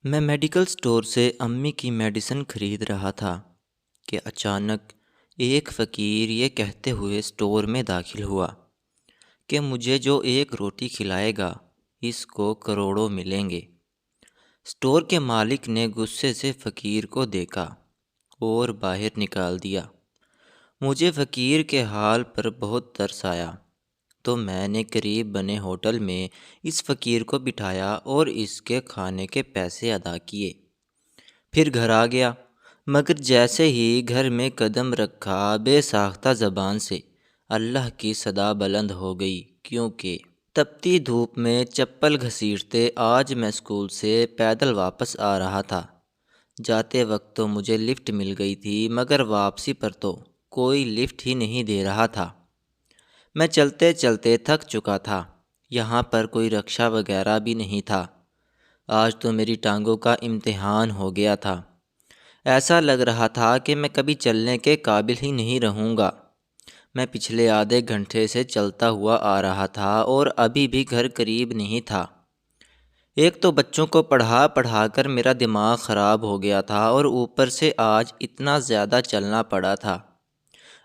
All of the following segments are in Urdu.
میں میڈیکل اسٹور سے امی کی میڈیسن خرید رہا تھا کہ اچانک ایک فقیر یہ کہتے ہوئے اسٹور میں داخل ہوا کہ مجھے جو ایک روٹی کھلائے گا اس کو کروڑوں ملیں گے۔ اسٹور کے مالک نے غصے سے فقیر کو دیکھا اور باہر نکال دیا۔ مجھے فقیر کے حال پر بہت ترس آیا، تو میں نے قریب بنے ہوٹل میں اس فقیر کو بٹھایا اور اس کے کھانے کے پیسے ادا کیے۔ پھر گھر آ گیا، مگر جیسے ہی گھر میں قدم رکھا بے ساختہ زبان سے اللہ کی صدا بلند ہو گئی، کیونکہ تپتی دھوپ میں چپل گھسیٹتے آج میں اسکول سے پیدل واپس آ رہا تھا۔ جاتے وقت تو مجھے لفٹ مل گئی تھی، مگر واپسی پر تو کوئی لفٹ ہی نہیں دے رہا تھا۔ میں چلتے چلتے تھک چکا تھا، یہاں پر کوئی رکشہ وغیرہ بھی نہیں تھا۔ آج تو میری ٹانگوں کا امتحان ہو گیا تھا۔ ایسا لگ رہا تھا کہ میں کبھی چلنے کے قابل ہی نہیں رہوں گا۔ میں پچھلے آدھے گھنٹے سے چلتا ہوا آ رہا تھا اور ابھی بھی گھر قریب نہیں تھا۔ ایک تو بچوں کو پڑھا پڑھا کر میرا دماغ خراب ہو گیا تھا اور اوپر سے آج اتنا زیادہ چلنا پڑا تھا۔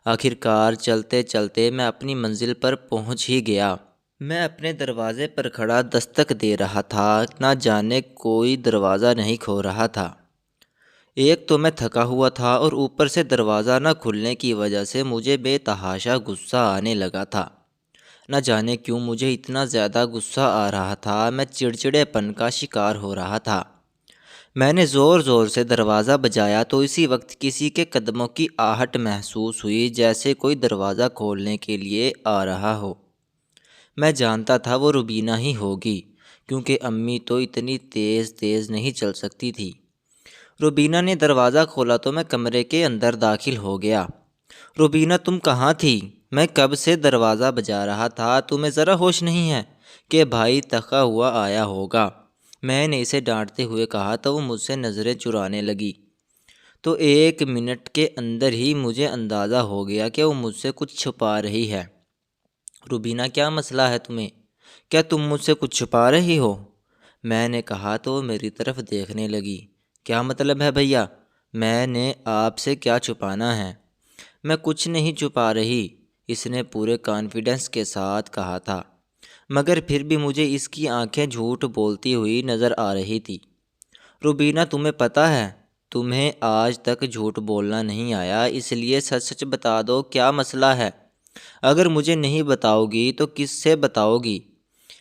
آخر کار چلتے چلتے میں اپنی منزل پر پہنچ ہی گیا۔ میں اپنے دروازے پر کھڑا دستک دے رہا تھا، نہ جانے کوئی دروازہ نہیں کھول رہا تھا۔ ایک تو میں تھکا ہوا تھا اور اوپر سے دروازہ نہ کھلنے کی وجہ سے مجھے بے تحاشا غصہ آنے لگا تھا۔ نہ جانے کیوں مجھے اتنا زیادہ غصہ آ رہا تھا، میں چڑچڑے پن کا شکار ہو رہا تھا۔ میں نے زور زور سے دروازہ بجایا تو اسی وقت کسی کے قدموں کی آہٹ محسوس ہوئی، جیسے کوئی دروازہ کھولنے کے لیے آ رہا ہو۔ میں جانتا تھا وہ روبینہ ہی ہوگی، کیونکہ امی تو اتنی تیز تیز نہیں چل سکتی تھی۔ روبینہ نے دروازہ کھولا تو میں کمرے کے اندر داخل ہو گیا۔ روبینہ تم کہاں تھی؟ میں کب سے دروازہ بجا رہا تھا، تمہیں ذرا ہوش نہیں ہے کہ بھائی تھکا ہوا آیا ہوگا؟ میں نے اسے ڈانٹتے ہوئے کہا تو وہ مجھ سے نظریں چرانے لگی۔ تو ایک منٹ کے اندر ہی مجھے اندازہ ہو گیا کہ وہ مجھ سے کچھ چھپا رہی ہے۔ روبینہ کیا مسئلہ ہے تمہیں؟ کیا تم مجھ سے کچھ چھپا رہی ہو؟ میں نے کہا تو وہ میری طرف دیکھنے لگی۔ کیا مطلب ہے بھیا؟ میں نے آپ سے کیا چھپانا ہے؟ میں کچھ نہیں چھپا رہی، اس نے پورے کانفیڈنس کے ساتھ کہا تھا، مگر پھر بھی مجھے اس کی آنکھیں جھوٹ بولتی ہوئی نظر آ رہی تھی۔ روبینہ تمہیں پتہ ہے تمہیں آج تک جھوٹ بولنا نہیں آیا، اس لیے سچ سچ بتا دو کیا مسئلہ ہے۔ اگر مجھے نہیں بتاؤ گی تو کس سے بتاؤ گی؟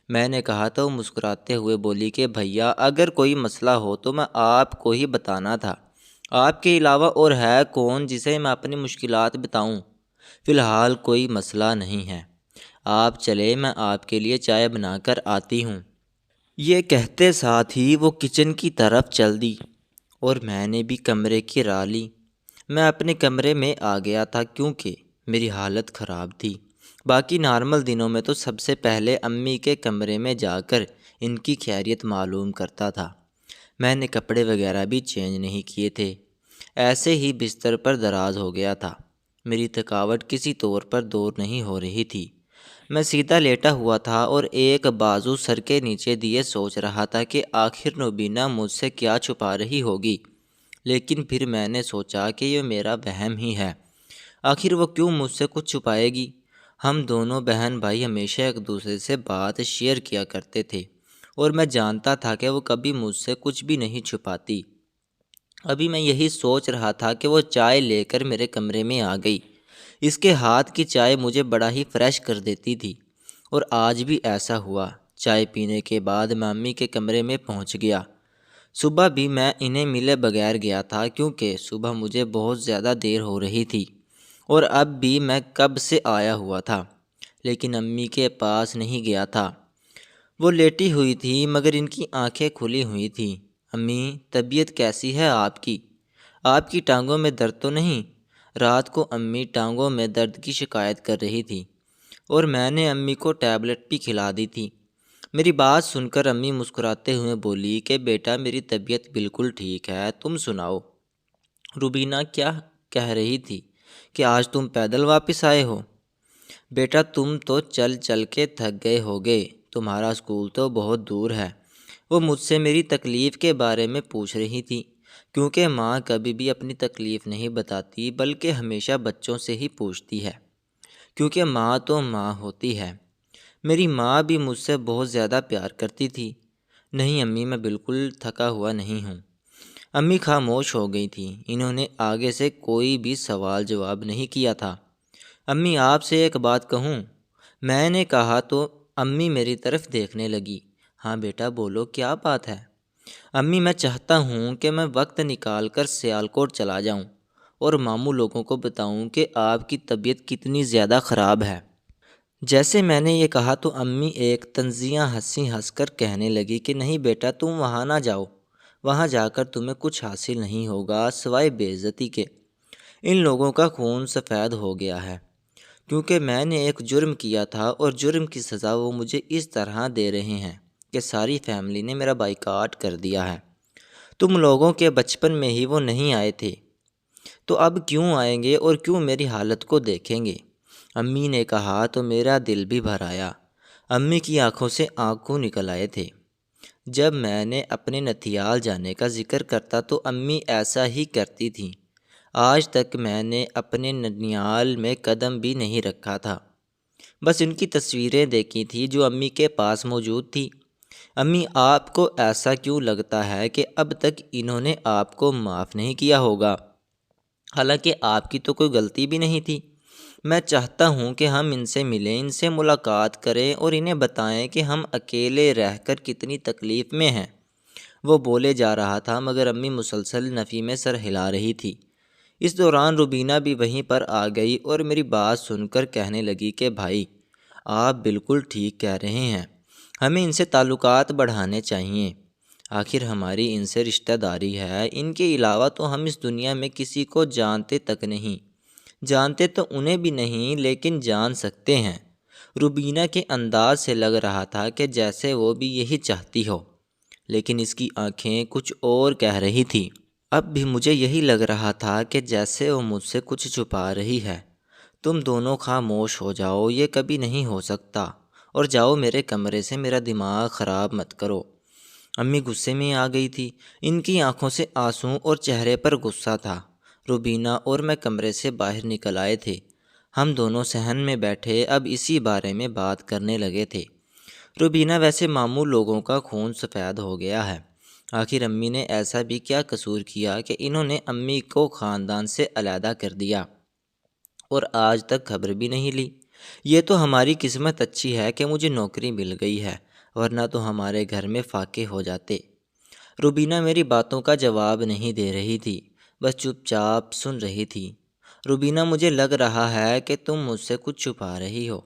میں نے کہا تو مسکراتے ہوئے بولی کہ بھیا اگر کوئی مسئلہ ہو تو میں آپ کو ہی بتانا تھا، آپ کے علاوہ اور ہے کون جسے میں اپنی مشکلات بتاؤں؟ فی الحال کوئی مسئلہ نہیں ہے، آپ چلے میں آپ کے لیے چائے بنا کر آتی ہوں۔ یہ کہتے ساتھ ہی وہ کچن کی طرف چل دی اور میں نے بھی کمرے کی راہ لی۔ میں اپنے کمرے میں آ گیا تھا کیونکہ میری حالت خراب تھی۔ باقی نارمل دنوں میں تو سب سے پہلے امی کے کمرے میں جا کر ان کی خیریت معلوم کرتا تھا۔ میں نے کپڑے وغیرہ بھی چینج نہیں کیے تھے، ایسے ہی بستر پر دراز ہو گیا تھا۔ میری تھکاوٹ کسی طور پر دور نہیں ہو رہی تھی۔ میں سیدھا لیٹا ہوا تھا اور ایک بازو سر کے نیچے دیے سوچ رہا تھا کہ آخر روبینہ مجھ سے کیا چھپا رہی ہوگی، لیکن پھر میں نے سوچا کہ یہ میرا وہم ہی ہے۔ آخر وہ کیوں مجھ سے کچھ چھپائے گی؟ ہم دونوں بہن بھائی ہمیشہ ایک دوسرے سے بات شیئر کیا کرتے تھے اور میں جانتا تھا کہ وہ کبھی مجھ سے کچھ بھی نہیں چھپاتی۔ ابھی میں یہی سوچ رہا تھا کہ وہ چائے لے کر میرے کمرے میں آ گئی۔ اس کے ہاتھ کی چائے مجھے بڑا ہی فریش کر دیتی تھی اور آج بھی ایسا ہوا۔ چائے پینے کے بعد میں امی کے کمرے میں پہنچ گیا۔ صبح بھی میں انہیں ملے بغیر گیا تھا کیونکہ صبح مجھے بہت زیادہ دیر ہو رہی تھی اور اب بھی میں کب سے آیا ہوا تھا، لیکن امی کے پاس نہیں گیا تھا۔ وہ لیٹی ہوئی تھی مگر ان کی آنکھیں کھلی ہوئی تھیں۔ امی طبیعت کیسی ہے آپ کی؟ آپ کی ٹانگوں میں درد تو نہیں؟ رات کو امی ٹانگوں میں درد کی شکایت کر رہی تھی اور میں نے امی کو ٹیبلٹ بھی کھلا دی تھی۔ میری بات سن کر امی مسکراتے ہوئے بولی کہ بیٹا میری طبیعت بالکل ٹھیک ہے، تم سناؤ؟ روبینہ کیا کہہ رہی تھی کہ آج تم پیدل واپس آئے ہو؟ بیٹا تم تو چل چل کے تھک گئے ہوگے، تمہارا اسکول تو بہت دور ہے وہ مجھ سے میری تکلیف کے بارے میں پوچھ رہی تھی، کیونکہ ماں کبھی بھی اپنی تکلیف نہیں بتاتی بلکہ ہمیشہ بچوں سے ہی پوچھتی ہے، کیونکہ ماں تو ماں ہوتی ہے۔ میری ماں بھی مجھ سے بہت زیادہ پیار کرتی تھی۔ نہیں امی، میں بالکل تھکا ہوا نہیں ہوں۔ امی خاموش ہو گئی تھیں، انہوں نے آگے سے کوئی بھی سوال جواب نہیں کیا تھا۔ امی، آپ سے ایک بات کہوں؟ میں نے کہا تو امی میری طرف دیکھنے لگی۔ ہاں بیٹا بولو، کیا بات ہے؟ امی، میں چاہتا ہوں کہ میں وقت نکال کر سیالکوٹ چلا جاؤں اور ماموں لوگوں کو بتاؤں کہ آپ کی طبیعت کتنی زیادہ خراب ہے۔ جیسے میں نے یہ کہا تو امی ایک طنزیہ ہنسی ہنس کر کہنے لگی کہ نہیں بیٹا، تم وہاں نہ جاؤ، وہاں جا کر تمہیں کچھ حاصل نہیں ہوگا سوائے بے عزتی کے۔ ان لوگوں کا خون سفید ہو گیا ہے، کیونکہ میں نے ایک جرم کیا تھا اور جرم کی سزا وہ مجھے اس طرح دے رہے ہیں کہ ساری فیملی نے میرا بائیکاٹ کر دیا ہے۔ تم لوگوں کے بچپن میں ہی وہ نہیں آئے تھے، تو اب کیوں آئیں گے اور کیوں میری حالت کو دیکھیں گے؟ امی نے کہا تو میرا دل بھی بھر آیا۔ امی کی آنکھوں سے آنسو نکل آئے تھے۔ جب میں نے اپنے نتھیال جانے کا ذکر کرتا تو امی ایسا ہی کرتی تھیں۔ آج تک میں نے اپنے ننیال میں قدم بھی نہیں رکھا تھا، بس ان کی تصویریں دیکھی تھی جو امی کے پاس موجود تھی۔ امی، آپ کو ایسا کیوں لگتا ہے کہ اب تک انہوں نے آپ کو معاف نہیں کیا ہوگا؟ حالانکہ آپ کی تو کوئی غلطی بھی نہیں تھی۔ میں چاہتا ہوں کہ ہم ان سے ملیں، ان سے ملاقات کریں اور انہیں بتائیں کہ ہم اکیلے رہ کر کتنی تکلیف میں ہیں۔ وہ بولے جا رہا تھا مگر امی مسلسل نفی میں سر ہلا رہی تھی۔ اس دوران روبینہ بھی وہیں پر آ گئی اور میری بات سن کر کہنے لگی کہ بھائی، آپ بالکل ٹھیک کہہ رہے ہیں، ہمیں ان سے تعلقات بڑھانے چاہیے۔ آخر ہماری ان سے رشتہ داری ہے، ان کے علاوہ تو ہم اس دنیا میں کسی کو جانتے تک نہیں۔ جانتے تو انہیں بھی نہیں لیکن جان سکتے ہیں۔ روبینہ کے انداز سے لگ رہا تھا کہ جیسے وہ بھی یہی چاہتی ہو، لیکن اس کی آنکھیں کچھ اور کہہ رہی تھی۔ اب بھی مجھے یہی لگ رہا تھا کہ جیسے وہ مجھ سے کچھ چھپا رہی ہے۔ تم دونوں خاموش ہو جاؤ، یہ کبھی نہیں ہو سکتا، اور جاؤ میرے کمرے سے، میرا دماغ خراب مت کرو۔ امی غصے میں آ گئی تھی، ان کی آنکھوں سے آنسو اور چہرے پر غصہ تھا۔ روبینہ اور میں کمرے سے باہر نکل آئے تھے۔ ہم دونوں صحن میں بیٹھے اب اسی بارے میں بات کرنے لگے تھے۔ روبینہ، ویسے ماموں لوگوں کا خون سفید ہو گیا ہے۔ آخر امی نے ایسا بھی کیا قصور کیا کہ انہوں نے امی کو خاندان سے علیحدہ کر دیا اور آج تک خبر بھی نہیں لی؟ یہ تو ہماری قسمت اچھی ہے کہ مجھے نوکری مل گئی ہے، ورنہ تو ہمارے گھر میں فاقے ہو جاتے۔ روبینہ میری باتوں کا جواب نہیں دے رہی تھی، بس چپ چاپ سن رہی تھی۔ روبینہ، مجھے لگ رہا ہے کہ تم مجھ سے کچھ چھپا رہی ہو۔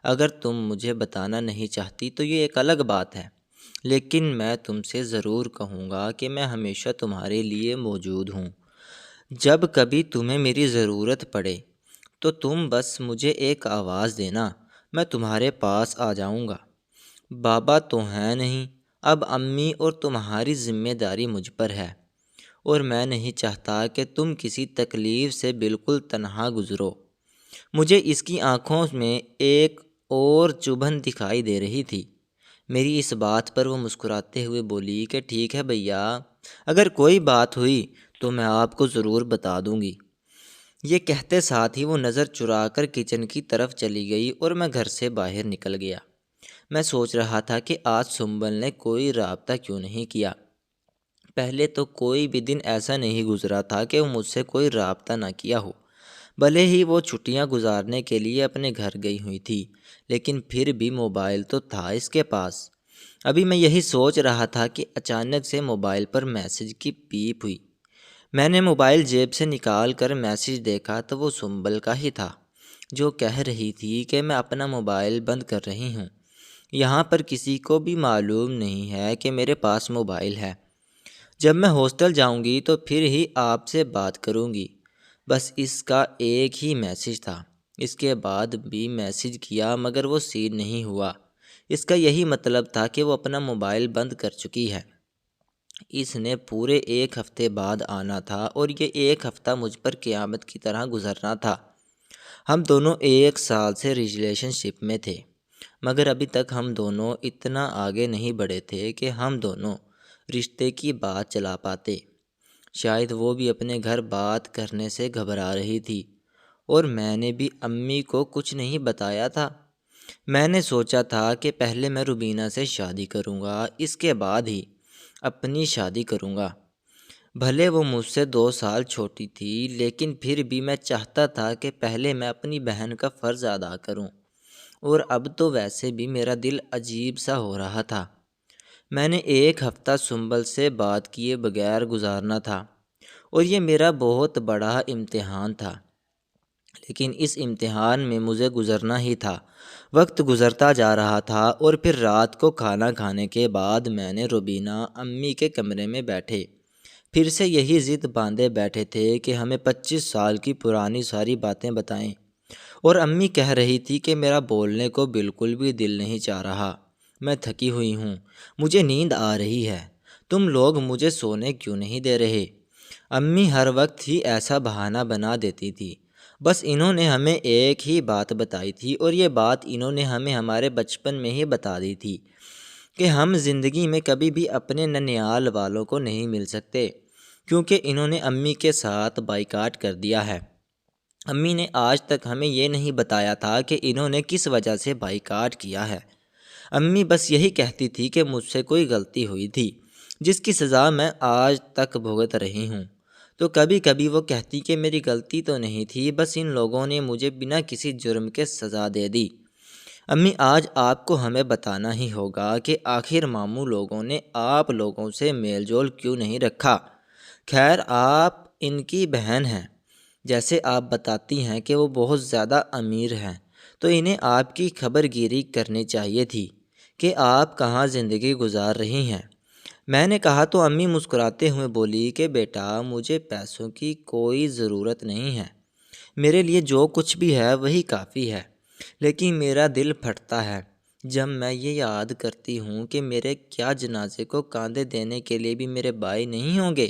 اگر تم مجھے بتانا نہیں چاہتی تو یہ ایک الگ بات ہے، لیکن میں تم سے ضرور کہوں گا کہ میں ہمیشہ تمہارے لیے موجود ہوں۔ جب کبھی تمہیں میری ضرورت پڑے تو تم بس مجھے ایک آواز دینا، میں تمہارے پاس آ جاؤں گا۔ بابا تو ہیں نہیں، اب امی اور تمہاری ذمہ داری مجھ پر ہے، اور میں نہیں چاہتا کہ تم کسی تکلیف سے بالکل تنہا گزرو۔ مجھے اس کی آنکھوں میں ایک اور چبھن دکھائی دے رہی تھی۔ میری اس بات پر وہ مسکراتے ہوئے بولی کہ ٹھیک ہے بھیا، اگر کوئی بات ہوئی تو میں آپ کو ضرور بتا دوں گی۔ یہ کہتے ساتھ ہی وہ نظر چرا کر کچن کی طرف چلی گئی اور میں گھر سے باہر نکل گیا۔ میں سوچ رہا تھا کہ آج سنبل نے کوئی رابطہ کیوں نہیں کیا۔ پہلے تو کوئی بھی دن ایسا نہیں گزرا تھا کہ وہ مجھ سے کوئی رابطہ نہ کیا ہو، بھلے ہی وہ چھٹیاں گزارنے کے لیے اپنے گھر گئی ہوئی تھی، لیکن پھر بھی موبائل تو تھا اس کے پاس۔ ابھی میں یہی سوچ رہا تھا کہ اچانک سے موبائل پر میسج کی پیپ ہوئی۔ میں نے موبائل جیب سے نکال کر میسج دیکھا تو وہ سنبل کا ہی تھا، جو کہہ رہی تھی کہ میں اپنا موبائل بند کر رہی ہوں، یہاں پر کسی کو بھی معلوم نہیں ہے کہ میرے پاس موبائل ہے۔ جب میں ہاسٹل جاؤں گی تو پھر ہی آپ سے بات کروں گی۔ بس اس کا ایک ہی میسج تھا، اس کے بعد بھی میسج کیا مگر وہ سین نہیں ہوا۔ اس کا یہی مطلب تھا کہ وہ اپنا موبائل بند کر چکی ہے۔ اس نے پورے ایک ہفتے بعد آنا تھا اور یہ ایک ہفتہ مجھ پر قیامت کی طرح گزرنا تھا۔ ہم دونوں 1 سال سے ریلیشن شپ میں تھے، مگر ابھی تک ہم دونوں اتنا آگے نہیں بڑھے تھے کہ ہم دونوں رشتے کی بات چلا پاتے۔ شاید وہ بھی اپنے گھر بات کرنے سے گھبرا رہی تھی، اور میں نے بھی امی کو کچھ نہیں بتایا تھا۔ میں نے سوچا تھا کہ پہلے میں روبینہ سے شادی کروں گا، اس کے بعد ہی اپنی شادی کروں گا۔ بھلے وہ مجھ سے 2 سال چھوٹی تھی، لیکن پھر بھی میں چاہتا تھا کہ پہلے میں اپنی بہن کا فرض ادا کروں، اور اب تو ویسے بھی میرا دل عجیب سا ہو رہا تھا۔ میں نے 1 ہفتہ سنبل سے بات کیے بغیر گزارنا تھا، اور یہ میرا بہت بڑا امتحان تھا، لیکن اس امتحان میں مجھے گزرنا ہی تھا۔ وقت گزرتا جا رہا تھا، اور پھر رات کو کھانا کھانے کے بعد میں نے روبینہ امی کے کمرے میں بیٹھے پھر سے یہی ضد باندھے بیٹھے تھے کہ ہمیں 25 سال کی پرانی ساری باتیں بتائیں، اور امی کہہ رہی تھی کہ میرا بولنے کو بالکل بھی دل نہیں چاہ رہا، میں تھکی ہوئی ہوں، مجھے نیند آ رہی ہے، تم لوگ مجھے سونے کیوں نہیں دے رہے؟ امی ہر وقت ہی ایسا بہانہ بنا دیتی تھی۔ بس انہوں نے ہمیں ایک ہی بات بتائی تھی، اور یہ بات انہوں نے ہمیں ہمارے بچپن میں ہی بتا دی تھی کہ ہم زندگی میں کبھی بھی اپنے ننیال والوں کو نہیں مل سکتے، کیونکہ انہوں نے امی کے ساتھ بائیکاٹ کر دیا ہے۔ امی نے آج تک ہمیں یہ نہیں بتایا تھا کہ انہوں نے کس وجہ سے بائیکاٹ کیا ہے۔ امی بس یہی کہتی تھی کہ مجھ سے کوئی غلطی ہوئی تھی، جس کی سزا میں آج تک بھگت رہی ہوں۔ تو کبھی کبھی وہ کہتی کہ میری غلطی تو نہیں تھی، بس ان لوگوں نے مجھے بنا کسی جرم کے سزا دے دی۔ امی آج آپ کو ہمیں بتانا ہی ہوگا کہ آخر ماموں لوگوں نے آپ لوگوں سے میل جول کیوں نہیں رکھا؟ خیر، آپ ان کی بہن ہیں، جیسے آپ بتاتی ہیں کہ وہ بہت زیادہ امیر ہیں، تو انہیں آپ کی خبر گیری کرنی چاہیے تھی کہ آپ کہاں زندگی گزار رہی ہیں۔ میں نے کہا تو امی مسکراتے ہوئے بولی کہ بیٹا، مجھے پیسوں کی کوئی ضرورت نہیں ہے، میرے لیے جو کچھ بھی ہے وہی کافی ہے، لیکن میرا دل پھٹتا ہے جب میں یہ یاد کرتی ہوں کہ میرے کیا جنازے کو کاندھے دینے کے لیے بھی میرے بھائی نہیں ہوں گے۔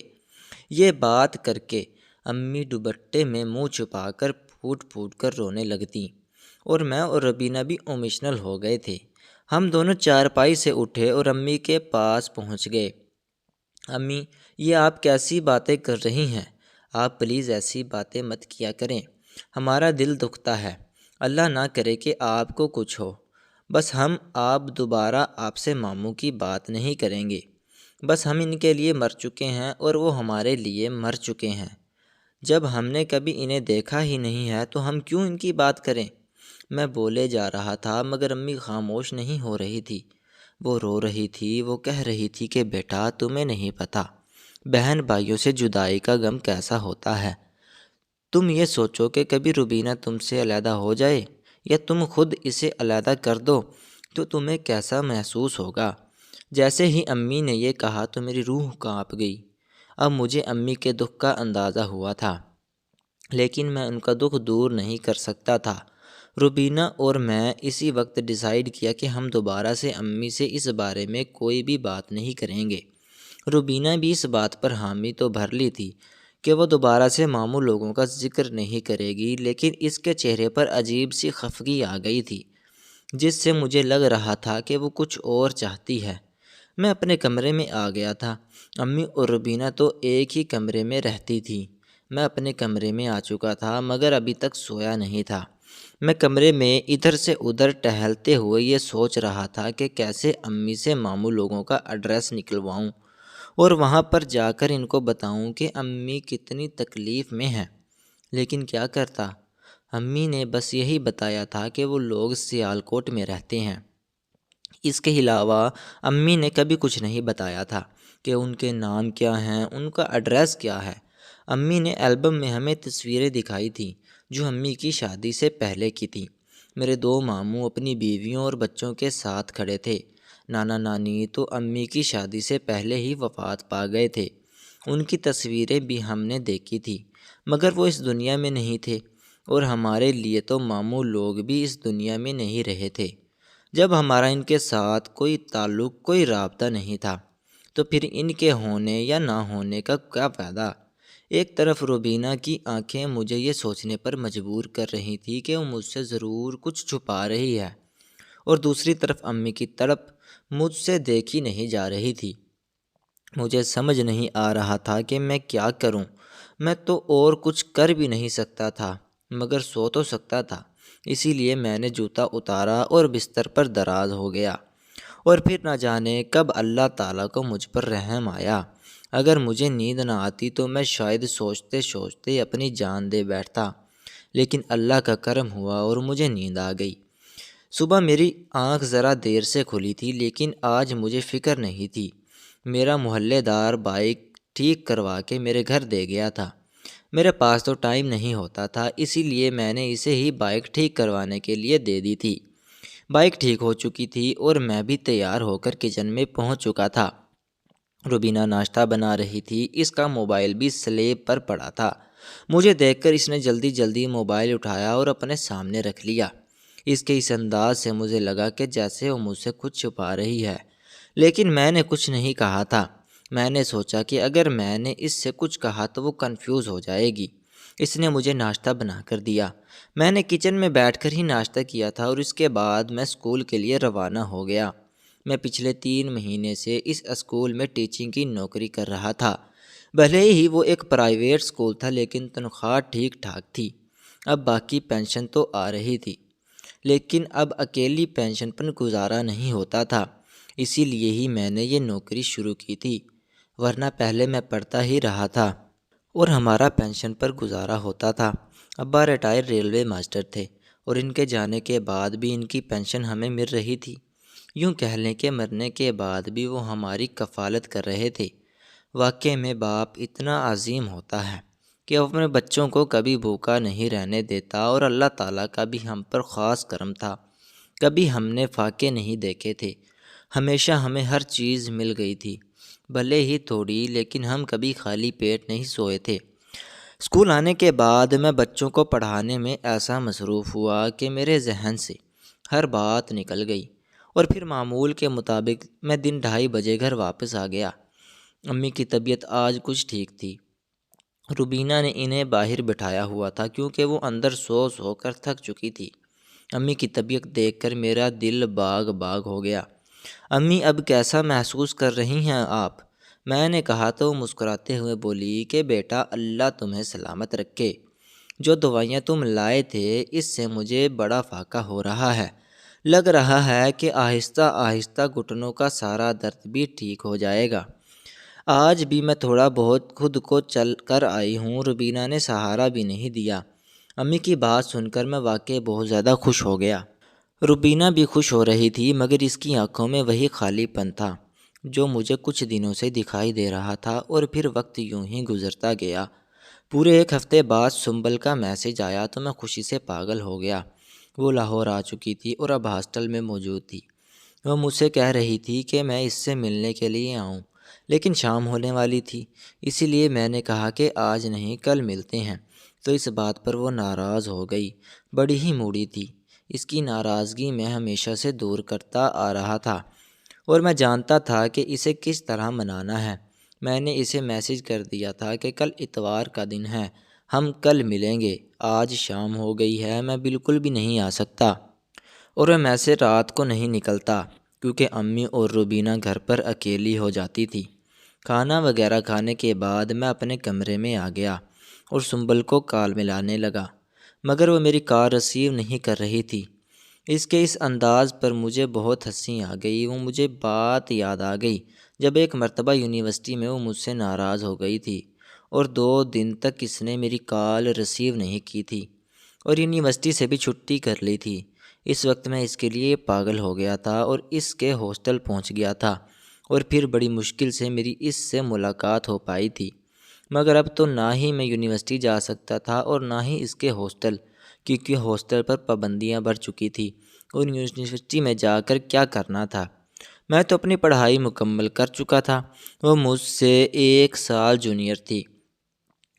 یہ بات کر کے امی دوپٹے میں منہ چھپا کر پھوٹ پھوٹ کر رونے لگتیں، اور میں اور ربینہ بھی ایموشنل ہو گئے تھے۔ ہم دونوں چارپائی سے اٹھے اور امی کے پاس پہنچ گئے۔ امی، یہ آپ کیسی باتیں کر رہی ہیں؟ آپ پلیز ایسی باتیں مت کیا کریں، ہمارا دل دکھتا ہے، اللہ نہ کرے کہ آپ کو کچھ ہو۔ بس ہم آپ دوبارہ آپ سے ماموں کی بات نہیں کریں گے، بس ہم ان کے لیے مر چکے ہیں اور وہ ہمارے لیے مر چکے ہیں۔ جب ہم نے کبھی انہیں دیکھا ہی نہیں ہے تو ہم کیوں ان کی بات کریں؟ میں بولے جا رہا تھا، مگر امی خاموش نہیں ہو رہی تھی، وہ رو رہی تھی۔ وہ کہہ رہی تھی کہ بیٹا، تمہیں نہیں پتہ بہن بھائیوں سے جدائی کا غم کیسا ہوتا ہے۔ تم یہ سوچو کہ کبھی روبینہ تم سے علیحدہ ہو جائے، یا تم خود اسے علیحدہ کر دو، تو تمہیں کیسا محسوس ہوگا۔ جیسے ہی امی نے یہ کہا تو میری روح کانپ گئی۔ اب مجھے امی کے دکھ کا اندازہ ہوا تھا، لیکن میں ان کا دکھ دور نہیں کر سکتا تھا۔ روبینہ اور میں اسی وقت ڈیسائیڈ کیا کہ ہم دوبارہ سے امی سے اس بارے میں کوئی بھی بات نہیں کریں گے۔ روبینہ بھی اس بات پر حامی تو بھر لی تھی کہ وہ دوبارہ سے ماموں لوگوں کا ذکر نہیں کرے گی، لیکن اس کے چہرے پر عجیب سی خفگی آ گئی تھی، جس سے مجھے لگ رہا تھا کہ وہ کچھ اور چاہتی ہے۔ میں اپنے کمرے میں آ گیا تھا۔ امی اور روبینہ تو ایک ہی کمرے میں رہتی تھی۔ میں اپنے کمرے میں آ چکا تھا، مگر ابھی تک سویا نہیں تھا۔ میں کمرے میں ادھر سے ادھر ٹہلتے ہوئے یہ سوچ رہا تھا کہ کیسے امی سے ماموں لوگوں کا ایڈریس نکلواؤں، اور وہاں پر جا کر ان کو بتاؤں کہ امی کتنی تکلیف میں ہیں۔ لیکن کیا کرتا، امی نے بس یہی بتایا تھا کہ وہ لوگ سیالکوٹ میں رہتے ہیں۔ اس کے علاوہ امی نے کبھی کچھ نہیں بتایا تھا کہ ان کے نام کیا ہیں، ان کا ایڈریس کیا ہے۔ امی نے البم میں ہمیں تصویریں دکھائی تھیں جو امی کی شادی سے پہلے کی تھیں۔ میرے 2 ماموں اپنی بیویوں اور بچوں کے ساتھ کھڑے تھے۔ نانا نانی تو امی کی شادی سے پہلے ہی وفات پا گئے تھے۔ ان کی تصویریں بھی ہم نے دیکھی تھی، مگر وہ اس دنیا میں نہیں تھے، اور ہمارے لیے تو ماموں لوگ بھی اس دنیا میں نہیں رہے تھے۔ جب ہمارا ان کے ساتھ کوئی تعلق، کوئی رابطہ نہیں تھا، تو پھر ان کے ہونے یا نہ ہونے کا کیا فائدہ؟ ایک طرف روبینہ کی آنکھیں مجھے یہ سوچنے پر مجبور کر رہی تھی کہ وہ مجھ سے ضرور کچھ چھپا رہی ہے، اور دوسری طرف امی کی تڑپ مجھ سے دیکھی نہیں جا رہی تھی۔ مجھے سمجھ نہیں آ رہا تھا کہ میں کیا کروں۔ میں تو اور کچھ کر بھی نہیں سکتا تھا، مگر سو تو سکتا تھا۔ اسی لیے میں نے جوتا اتارا اور بستر پر دراز ہو گیا، اور پھر نہ جانے کب اللہ تعالیٰ کو مجھ پر رحم آیا۔ اگر مجھے نیند نہ آتی تو میں شاید سوچتے سوچتے اپنی جان دے بیٹھتا، لیکن اللہ کا کرم ہوا اور مجھے نیند آ گئی۔ صبح میری آنکھ ذرا دیر سے کھلی تھی، لیکن آج مجھے فکر نہیں تھی۔ میرا محلے دار بائک ٹھیک کروا کے میرے گھر دے گیا تھا۔ میرے پاس تو ٹائم نہیں ہوتا تھا، اسی لیے میں نے اسے ہی بائک ٹھیک کروانے کے لیے دے دی تھی۔ بائک ٹھیک ہو چکی تھی اور میں بھی تیار ہو کر کچن میں پہنچ چکا تھا۔ روبینہ ناشتہ بنا رہی تھی، اس کا موبائل بھی سلیب پر پڑا تھا۔ مجھے دیکھ کر اس نے جلدی جلدی موبائل اٹھایا اور اپنے سامنے رکھ لیا۔ اس کے اس انداز سے مجھے لگا کہ جیسے وہ مجھ سے کچھ چھپا رہی ہے، لیکن میں نے کچھ نہیں کہا تھا۔ میں نے سوچا کہ اگر میں نے اس سے کچھ کہا تو وہ کنفیوز ہو جائے گی۔ اس نے مجھے ناشتہ بنا کر دیا۔ میں نے کچن میں بیٹھ کر ہی ناشتہ کیا تھا اور اس کے بعد میں اسکول کے لیے روانہ ہو گیا۔ میں پچھلے 3 مہینے سے اس اسکول میں ٹیچنگ کی نوکری کر رہا تھا۔ بھلے ہی وہ ایک پرائیویٹ اسکول تھا، لیکن تنخواہ ٹھیک ٹھاک تھی۔ اب باقی پینشن تو آ رہی تھی، لیکن اب اکیلی پینشن پر گزارا نہیں ہوتا تھا۔ اسی لیے ہی میں نے یہ نوکری شروع کی تھی، ورنہ پہلے میں پڑھتا ہی رہا تھا اور ہمارا پینشن پر گزارا ہوتا تھا۔ ابا ریٹائر ریلوے ماسٹر تھے اور ان کے جانے کے بعد بھی ان کی پینشن ہمیں مل رہی تھی۔ یوں کہہ لیں کہ مرنے کے بعد بھی وہ ہماری کفالت کر رہے تھے۔ واقعے میں باپ اتنا عظیم ہوتا ہے کہ وہ اپنے بچوں کو کبھی بھوکا نہیں رہنے دیتا، اور اللہ تعالیٰ کا بھی ہم پر خاص کرم تھا۔ کبھی ہم نے فاقے نہیں دیکھے تھے، ہمیشہ ہمیں ہر چیز مل گئی تھی، بھلے ہی تھوڑی، لیکن ہم کبھی خالی پیٹ نہیں سوئے تھے۔ اسکول آنے کے بعد میں بچوں کو پڑھانے میں ایسا مصروف ہوا کہ میرے ذہن سے ہر بات نکل گئی، اور پھر معمول کے مطابق میں دن 2:30 بجے گھر واپس آ گیا۔ امی کی طبیعت آج کچھ ٹھیک تھی۔ روبینہ نے انہیں باہر بٹھایا ہوا تھا کیونکہ وہ اندر سو سو کر تھک چکی تھی۔ امی کی طبیعت دیکھ کر میرا دل باغ باغ ہو گیا۔ امی اب کیسا محسوس کر رہی ہیں آپ؟ میں نے کہا تو وہ مسکراتے ہوئے بولی کہ بیٹا اللہ تمہیں سلامت رکھے۔ جو دوائیاں تم لائے تھے اس سے مجھے بڑا فاقہ ہو رہا ہے۔ لگ رہا ہے کہ آہستہ آہستہ گھٹنوں کا سارا درد بھی ٹھیک ہو جائے گا۔ آج بھی میں تھوڑا بہت خود کو چل کر آئی ہوں۔ روبینہ نے سہارا بھی نہیں دیا۔ امی کی بات سن کر میں واقعی بہت زیادہ خوش ہو گیا۔ روبینہ بھی خوش ہو رہی تھی، مگر اس کی آنکھوں میں وہی خالی پن تھا جو مجھے کچھ دنوں سے دکھائی دے رہا تھا، اور پھر وقت یوں ہی گزرتا گیا۔ پورے 1 ہفتے بعد سنبل کا میسج آیا تو میں خوشی سے پاگل ہو گیا۔ وہ لاہور آ چکی تھی اور اب ہاسٹل میں موجود تھی۔ وہ مجھ سے کہہ رہی تھی کہ میں اس سے ملنے کے لیے آؤں، لیکن شام ہونے والی تھی، اسی لیے میں نے کہا کہ آج نہیں کل ملتے ہیں، تو اس بات پر وہ ناراض ہو گئی۔ بڑی ہی موڑی تھی۔ اس کی ناراضگی میں ہمیشہ سے دور کرتا آ رہا تھا، اور میں جانتا تھا کہ اسے کس طرح منانا ہے۔ میں نے اسے میسج کر دیا تھا کہ کل اتوار کا دن ہے، ہم کل ملیں گے۔ آج شام ہو گئی ہے، میں بالکل بھی نہیں آ سکتا، اور میں سے رات کو نہیں نکلتا کیونکہ امی اور روبینہ گھر پر اکیلی ہو جاتی تھی۔ کھانا وغیرہ کھانے کے بعد میں اپنے کمرے میں آ گیا اور سنبل کو کال ملانے لگا، مگر وہ میری کال ریسیو نہیں کر رہی تھی۔ اس کے اس انداز پر مجھے بہت ہنسی آ گئی۔ وہ مجھے بات یاد آ گئی جب ایک مرتبہ یونیورسٹی میں وہ مجھ سے ناراض ہو گئی تھی اور 2 دن تک اس نے میری کال ریسیو نہیں کی تھی اور یونیورسٹی سے بھی چھٹی کر لی تھی۔ اس وقت میں اس کے لیے پاگل ہو گیا تھا اور اس کے ہاسٹل پہنچ گیا تھا، اور پھر بڑی مشکل سے میری اس سے ملاقات ہو پائی تھی۔ مگر اب تو نہ ہی میں یونیورسٹی جا سکتا تھا اور نہ ہی اس کے ہاسٹل، کیونکہ ہاسٹل پر پابندیاں بڑھ چکی تھی، اور یونیورسٹی میں جا کر کیا کرنا تھا۔ میں تو اپنی پڑھائی مکمل کر چکا تھا، وہ مجھ سے 1 سال جونیئر تھی۔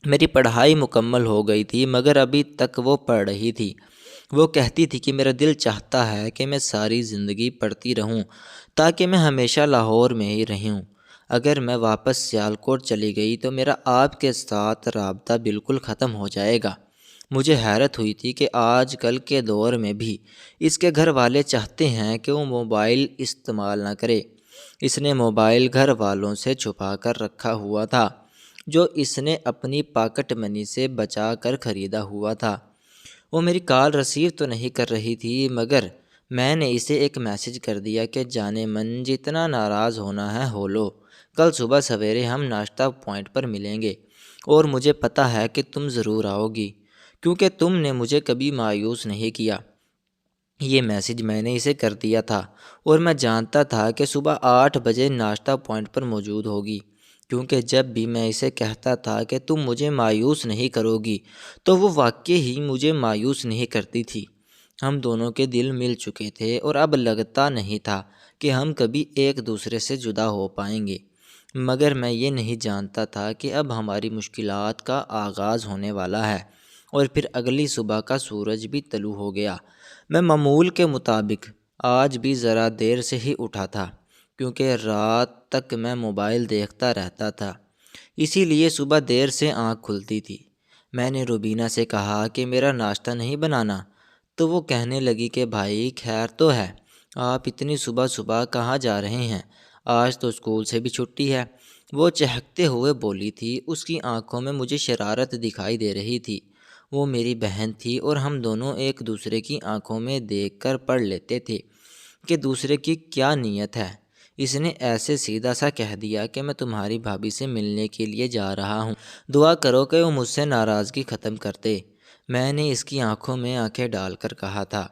میری پڑھائی مکمل ہو گئی تھی، مگر ابھی تک وہ پڑھ رہی تھی۔ وہ کہتی تھی کہ میرا دل چاہتا ہے کہ میں ساری زندگی پڑھتی رہوں تاکہ میں ہمیشہ لاہور میں ہی رہوں۔ اگر میں واپس سیالکوٹ چلی گئی تو میرا آپ کے ساتھ رابطہ بالکل ختم ہو جائے گا۔ مجھے حیرت ہوئی تھی کہ آج کل کے دور میں بھی اس کے گھر والے چاہتے ہیں کہ وہ موبائل استعمال نہ کرے۔ اس نے موبائل گھر والوں سے چھپا کر رکھا ہوا تھا، جو اس نے اپنی پاکٹ منی سے بچا کر خریدا ہوا تھا۔ وہ میری کال ریسیو تو نہیں کر رہی تھی، مگر میں نے اسے ایک میسج کر دیا کہ جانے من جتنا ناراض ہونا ہے ہو لو، کل صبح سویرے ہم ناشتہ پوائنٹ پر ملیں گے، اور مجھے پتہ ہے کہ تم ضرور آؤ گی، کیونکہ تم نے مجھے کبھی مایوس نہیں کیا۔ یہ میسج میں نے اسے کر دیا تھا، اور میں جانتا تھا کہ صبح 8 بجے ناشتہ پوائنٹ پر موجود ہوگی، کیونکہ جب بھی میں اسے کہتا تھا کہ تم مجھے مایوس نہیں کرو گی، تو وہ واقعی ہی مجھے مایوس نہیں کرتی تھی۔ ہم دونوں کے دل مل چکے تھے، اور اب لگتا نہیں تھا کہ ہم کبھی ایک دوسرے سے جدا ہو پائیں گے، مگر میں یہ نہیں جانتا تھا کہ اب ہماری مشکلات کا آغاز ہونے والا ہے۔ اور پھر اگلی صبح کا سورج بھی طلوع ہو گیا۔ میں معمول کے مطابق آج بھی ذرا دیر سے ہی اٹھا تھا، کیونکہ رات تک میں موبائل دیکھتا رہتا تھا، اسی لیے صبح دیر سے آنکھ کھلتی تھی۔ میں نے روبینہ سے کہا کہ میرا ناشتہ نہیں بنانا، تو وہ کہنے لگی کہ بھائی خیر تو ہے، آپ اتنی صبح صبح کہاں جا رہے ہیں؟ آج تو اسکول سے بھی چھٹی ہے۔ وہ چہکتے ہوئے بولی تھی، اس کی آنکھوں میں مجھے شرارت دکھائی دے رہی تھی۔ وہ میری بہن تھی، اور ہم دونوں ایک دوسرے کی آنکھوں میں دیکھ کر پڑھ لیتے تھے کہ دوسرے کی کیا نیت ہے۔ اس نے ایسے سیدھا سا کہہ دیا کہ میں تمہاری بھابھی سے ملنے کے لیے جا رہا ہوں، دعا کرو کہ وہ مجھ سے ناراضگی ختم کر دے۔ میں نے اس کی آنکھوں میں آنکھیں ڈال کر کہا تھا۔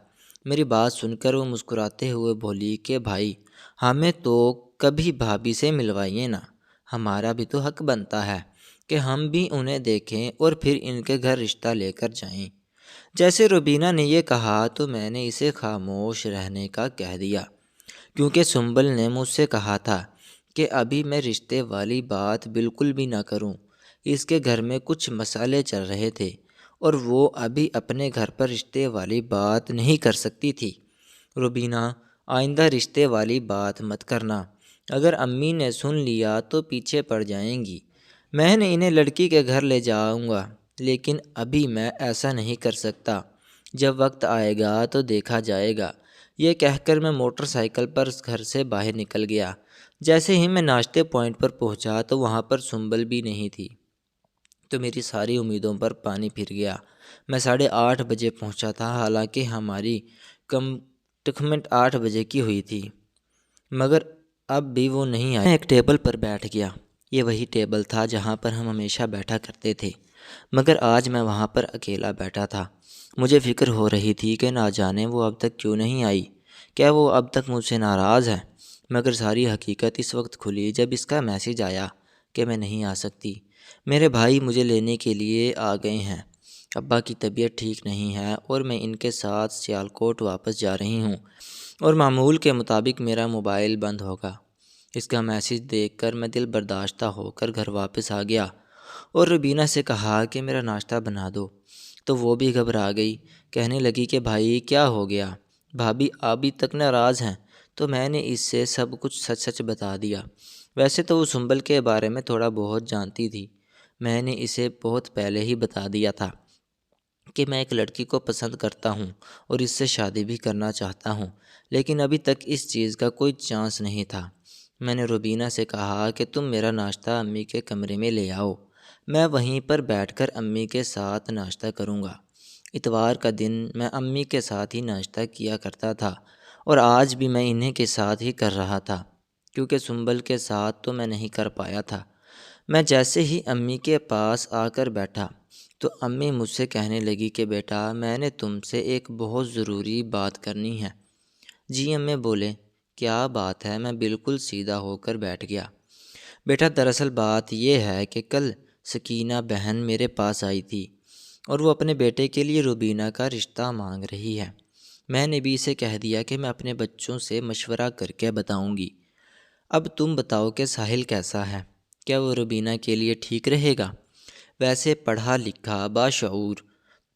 میری بات سن کر وہ مسکراتے ہوئے بولی کہ بھائی، ہمیں تو کبھی بھابھی سے ملوائیے نا، ہمارا بھی تو حق بنتا ہے کہ ہم بھی انہیں دیکھیں اور پھر ان کے گھر رشتہ لے کر جائیں۔ جیسے روبینہ نے یہ کہا تو میں نے اسے خاموش رہنے کا کہہ دیا، کیونکہ سنبل نے مجھ سے کہا تھا کہ ابھی میں رشتے والی بات بالکل بھی نہ کروں۔ اس کے گھر میں کچھ مسئلے چل رہے تھے، اور وہ ابھی اپنے گھر پر رشتے والی بات نہیں کر سکتی تھی۔ روبینہ، آئندہ رشتے والی بات مت کرنا، اگر امی نے سن لیا تو پیچھے پڑ جائیں گی۔ میں نے انہیں لڑکی کے گھر لے جاؤں گا، لیکن ابھی میں ایسا نہیں کر سکتا، جب وقت آئے گا تو دیکھا جائے گا۔ یہ کہہ کر میں موٹر سائیکل پر گھر سے باہر نکل گیا۔ جیسے ہی میں ناشتے پوائنٹ پر پہنچا تو وہاں پر سنبل بھی نہیں تھی، تو میری ساری امیدوں پر پانی پھر گیا۔ میں 8:30 بجے پہنچا تھا، حالانکہ ہماری کمٹمنٹ 8 بجے کی ہوئی تھی، مگر اب بھی وہ نہیں آئی۔ میں ایک ٹیبل پر بیٹھ گیا۔ یہ وہی ٹیبل تھا جہاں پر ہم ہمیشہ بیٹھا کرتے تھے، مگر آج میں وہاں پر اکیلا بیٹھا تھا۔ مجھے فکر ہو رہی تھی کہ نہ جانے وہ اب تک کیوں نہیں آئی، کیا وہ اب تک مجھ سے ناراض ہے؟ مگر ساری حقیقت اس وقت کھلی جب اس کا میسج آیا کہ میں نہیں آ سکتی، میرے بھائی مجھے لینے کے لیے آ گئے ہیں، ابا کی طبیعت ٹھیک نہیں ہے اور میں ان کے ساتھ سیالکوٹ واپس جا رہی ہوں، اور معمول کے مطابق میرا موبائل بند ہوگا۔ اس کا میسج دیکھ کر میں دل برداشتہ ہو کر گھر واپس آ گیا، اور روبینہ سے کہا کہ میرا ناشتہ بنا دو، تو وہ بھی گھبرا گئی، کہنے لگی کہ بھائی کیا ہو گیا، بھابھی ابھی تک ناراض ہیں؟ تو میں نے اس سے سب کچھ سچ سچ بتا دیا۔ ویسے تو وہ سنبل کے بارے میں تھوڑا بہت جانتی تھی، میں نے اسے بہت پہلے ہی بتا دیا تھا کہ میں ایک لڑکی کو پسند کرتا ہوں اور اس سے شادی بھی کرنا چاہتا ہوں، لیکن ابھی تک اس چیز کا کوئی چانس نہیں تھا۔ میں نے روبینہ سے کہا کہ تم میرا ناشتہ امی کے کمرے میں لے آؤ، میں وہیں پر بیٹھ کر امی کے ساتھ ناشتہ کروں گا۔ اتوار کا دن میں امی کے ساتھ ہی ناشتہ کیا کرتا تھا، اور آج بھی میں انہیں کے ساتھ ہی کر رہا تھا، کیونکہ سنبل کے ساتھ تو میں نہیں کر پایا تھا۔ میں جیسے ہی امی کے پاس آ کر بیٹھا تو امی مجھ سے کہنے لگی کہ بیٹا، میں نے تم سے ایک بہت ضروری بات کرنی ہے۔ جی امی بولے، کیا بات ہے؟ میں بالکل سیدھا ہو کر بیٹھ گیا۔ بیٹا دراصل بات یہ ہے کہ کل سکینہ بہن میرے پاس آئی تھی، اور وہ اپنے بیٹے کے لیے روبینہ کا رشتہ مانگ رہی ہے۔ میں نے بھی اسے کہہ دیا کہ میں اپنے بچوں سے مشورہ کر کے بتاؤں گی۔ اب تم بتاؤ کہ ساحل کیسا ہے؟ کیا وہ روبینہ کے لیے ٹھیک رہے گا؟ ویسے پڑھا لکھا باشعور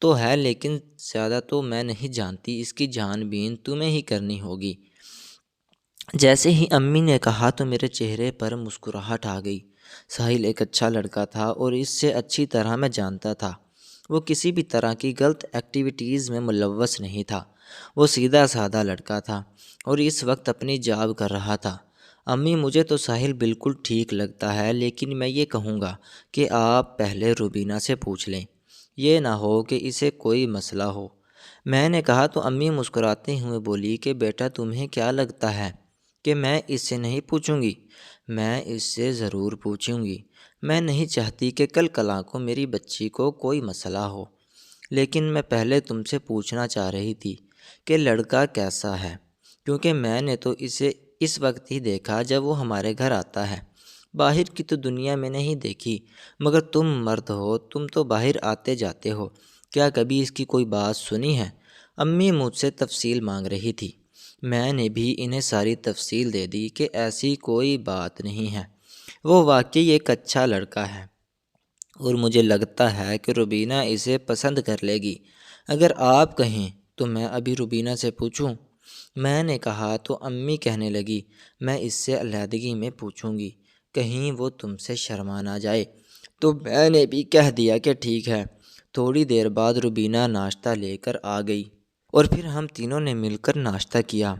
تو ہے، لیکن زیادہ تو میں نہیں جانتی، اس کی جان بین تمہیں ہی کرنی ہوگی۔ جیسے ہی امی نے کہا تو میرے چہرے پر مسکراہٹ آ گئی۔ ساحل ایک اچھا لڑکا تھا، اور اس سے اچھی طرح میں جانتا تھا۔ وہ کسی بھی طرح کی غلط ایکٹیویٹیز میں ملوث نہیں تھا۔ وہ سیدھا سادہ لڑکا تھا اور اس وقت اپنی جاب کر رہا تھا۔ امی، مجھے تو ساحل بالکل ٹھیک لگتا ہے، لیکن میں یہ کہوں گا کہ آپ پہلے روبینہ سے پوچھ لیں، یہ نہ ہو کہ اسے کوئی مسئلہ ہو۔ میں نے کہا تو امی مسکراتے ہوئے بولی کہ بیٹا، تمہیں کیا لگتا ہے کہ میں اس سے نہیں پوچھوں گی؟ میں اس سے ضرور پوچھوں گی۔ میں نہیں چاہتی کہ کل کلاں کو میری بچی کو کوئی مسئلہ ہو، لیکن میں پہلے تم سے پوچھنا چاہ رہی تھی کہ لڑکا کیسا ہے، کیونکہ میں نے تو اسے اس وقت ہی دیکھا جب وہ ہمارے گھر آتا ہے۔ باہر کی تو دنیا میں نہیں دیکھی، مگر تم مرد ہو، تم تو باہر آتے جاتے ہو، کیا کبھی اس کی کوئی بات سنی ہے؟ امی مجھ سے تفصیل مانگ رہی تھی۔ میں نے بھی انہیں ساری تفصیل دے دی کہ ایسی کوئی بات نہیں ہے، وہ واقعی ایک اچھا لڑکا ہے اور مجھے لگتا ہے کہ روبینہ اسے پسند کر لے گی۔ اگر آپ کہیں تو میں ابھی روبینہ سے پوچھوں؟ میں نے کہا تو امی کہنے لگی، میں اس سے علیحدگی میں پوچھوں گی، کہیں وہ تم سے شرما نہ جائے۔ تو میں نے بھی کہہ دیا کہ ٹھیک ہے۔ تھوڑی دیر بعد روبینہ ناشتہ لے کر آ گئی اور پھر ہم تینوں نے مل کر ناشتہ کیا۔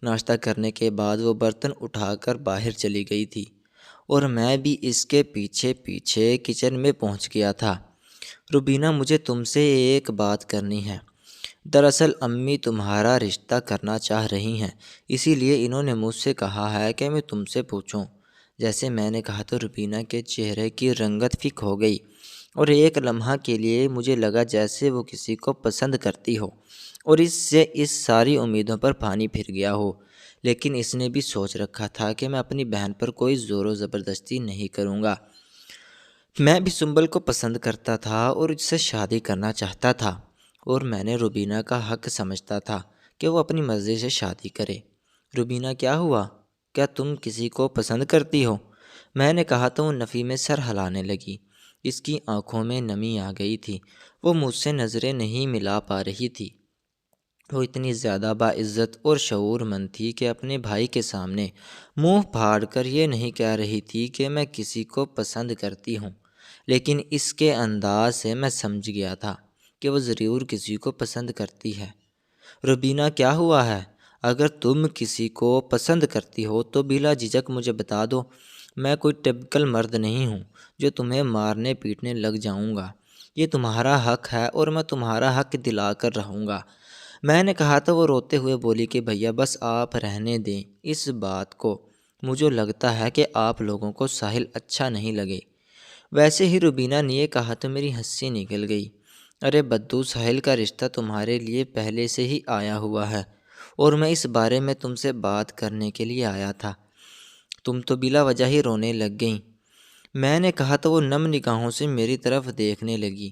ناشتہ کرنے کے بعد وہ برتن اٹھا کر باہر چلی گئی تھی اور میں بھی اس کے پیچھے پیچھے کچن میں پہنچ گیا تھا۔ روبینہ، مجھے تم سے ایک بات کرنی ہے۔ دراصل امی تمہارا رشتہ کرنا چاہ رہی ہیں، اسی لیے انہوں نے مجھ سے کہا ہے کہ میں تم سے پوچھوں۔ جیسے میں نے کہا تو روبینہ کے چہرے کی رنگت فک ہو گئی اور ایک لمحہ کے لیے مجھے لگا جیسے وہ کسی کو پسند کرتی ہو اور اس سے اس ساری امیدوں پر پانی پھر گیا ہو۔ لیکن اس نے بھی سوچ رکھا تھا کہ میں اپنی بہن پر کوئی زور و زبردستی نہیں کروں گا۔ میں بھی سنبل کو پسند کرتا تھا اور اس سے شادی کرنا چاہتا تھا، اور میں نے روبینہ کا حق سمجھتا تھا کہ وہ اپنی مرضی سے شادی کرے۔ روبینہ، کیا ہوا؟ کیا تم کسی کو پسند کرتی ہو؟ میں نے کہا تو وہ نفی میں سر ہلانے لگی۔ اس کی آنکھوں میں نمی آ گئی تھی، وہ مجھ سے نظریں نہیں ملا پا رہی تھی۔ وہ اتنی زیادہ باعزت اور شعور مند تھی کہ اپنے بھائی کے سامنے منہ پھاڑ کر یہ نہیں کہہ رہی تھی کہ میں کسی کو پسند کرتی ہوں، لیکن اس کے انداز سے میں سمجھ گیا تھا کہ وہ ضرور کسی کو پسند کرتی ہے۔ روبینہ، کیا ہوا ہے؟ اگر تم کسی کو پسند کرتی ہو تو بلا جھجک مجھے بتا دو۔ میں کوئی ٹپکل مرد نہیں ہوں جو تمہیں مارنے پیٹنے لگ جاؤں گا۔ یہ تمہارا حق ہے اور میں تمہارا حق دلا کر رہوں گا۔ میں نے کہا تو وہ روتے ہوئے بولی کہ بھیا بس آپ رہنے دیں اس بات کو، مجھے لگتا ہے کہ آپ لوگوں کو ساحل اچھا نہیں لگے۔ ویسے ہی روبینہ نے یہ کہا تو میری ہنسی نکل گئی۔ ارے بدو، ساحل کا رشتہ تمہارے لیے پہلے سے ہی آیا ہوا ہے اور میں اس بارے میں تم سے بات کرنے کے لیے آیا تھا۔ تم تو بلا وجہ ہی رونے لگ گئیں۔ میں نے کہا تو وہ نم نگاہوں سے میری طرف دیکھنے لگی۔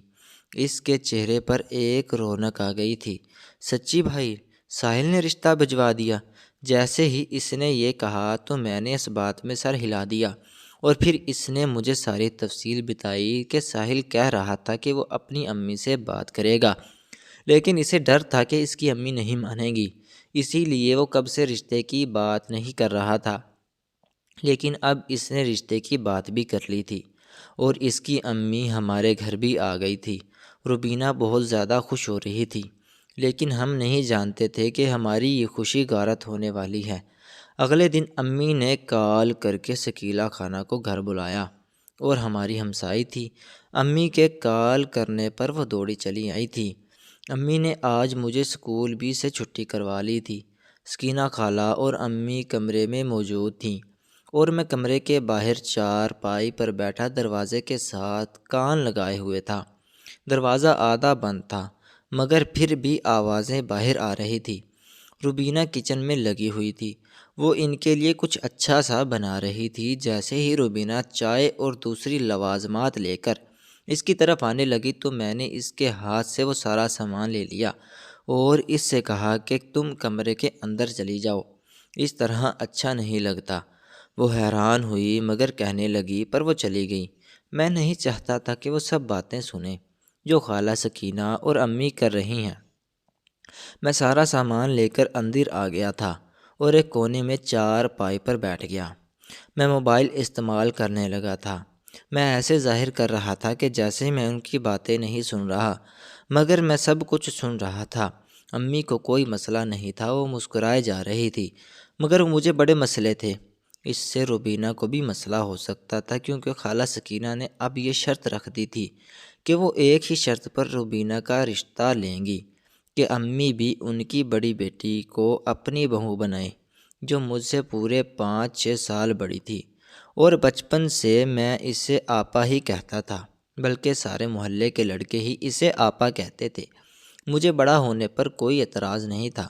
اس کے چہرے پر ایک رونق آ گئی تھی۔ سچی بھائی، ساحل نے رشتہ بھجوا دیا؟ جیسے ہی اس نے یہ کہا تو میں نے اس بات میں سر ہلا دیا اور پھر اس نے مجھے ساری تفصیل بتائی کہ ساحل کہہ رہا تھا کہ وہ اپنی امی سے بات کرے گا، لیکن اسے ڈر تھا کہ اس کی امی نہیں مانے گی، اسی لیے وہ کب سے رشتے کی بات نہیں کر رہا تھا۔ لیکن اب اس نے رشتے کی بات بھی کر لی تھی اور اس کی امی ہمارے گھر بھی آ گئی تھی۔ روبینہ بہت زیادہ خوش ہو رہی تھی، لیکن ہم نہیں جانتے تھے کہ ہماری یہ خوشی غارت ہونے والی ہے۔ اگلے دن امی نے کال کر کے ثقیلہ خانہ کو گھر بلایا اور ہماری ہمسائی تھی۔ امی کے کال کرنے پر وہ دوڑی چلی آئی تھی۔ امی نے آج مجھے اسکول بھی سے چھٹی کروا لی تھی۔ سکینہ خالہ اور امی کمرے میں موجود تھیں اور میں کمرے کے باہر چارپائی پر بیٹھا دروازے کے ساتھ کان لگائے ہوئے تھا۔ دروازہ آدھا بند تھا، مگر پھر بھی آوازیں باہر آ رہی تھی۔ روبینہ کچن میں لگی ہوئی تھی، وہ ان کے لیے کچھ اچھا سا بنا رہی تھی۔ جیسے ہی روبینہ چائے اور دوسری لوازمات لے کر اس کی طرف آنے لگی تو میں نے اس کے ہاتھ سے وہ سارا سامان لے لیا اور اس سے کہا کہ تم کمرے کے اندر چلی جاؤ، اس طرح اچھا نہیں لگتا۔ وہ حیران ہوئی مگر کہنے لگی، پر وہ چلی گئی۔ میں نہیں چاہتا تھا کہ وہ سب باتیں سنیں جو خالہ سکینہ اور امی کر رہی ہیں۔ میں سارا سامان لے کر اندر آ گیا تھا اور ایک کونے میں چارپائی پر بیٹھ گیا۔ میں موبائل استعمال کرنے لگا تھا۔ میں ایسے ظاہر کر رہا تھا کہ جیسے میں ان کی باتیں نہیں سن رہا، مگر میں سب کچھ سن رہا تھا۔ امی کو کوئی مسئلہ نہیں تھا، وہ مسکرائے جا رہی تھی، مگر مجھے بڑے مسئلے تھے۔ اس سے روبینہ کو بھی مسئلہ ہو سکتا تھا، کیونکہ خالہ سکینہ نے اب یہ شرط رکھ دی تھی کہ وہ ایک ہی شرط پر روبینہ کا رشتہ لیں گی کہ امی بھی ان کی بڑی بیٹی کو اپنی بہو بنائیں، جو مجھ سے پورے 5-6 سال بڑی تھی، اور بچپن سے میں اسے آپا ہی کہتا تھا، بلکہ سارے محلے کے لڑکے ہی اسے آپا کہتے تھے۔ مجھے بڑا ہونے پر کوئی اعتراض نہیں تھا،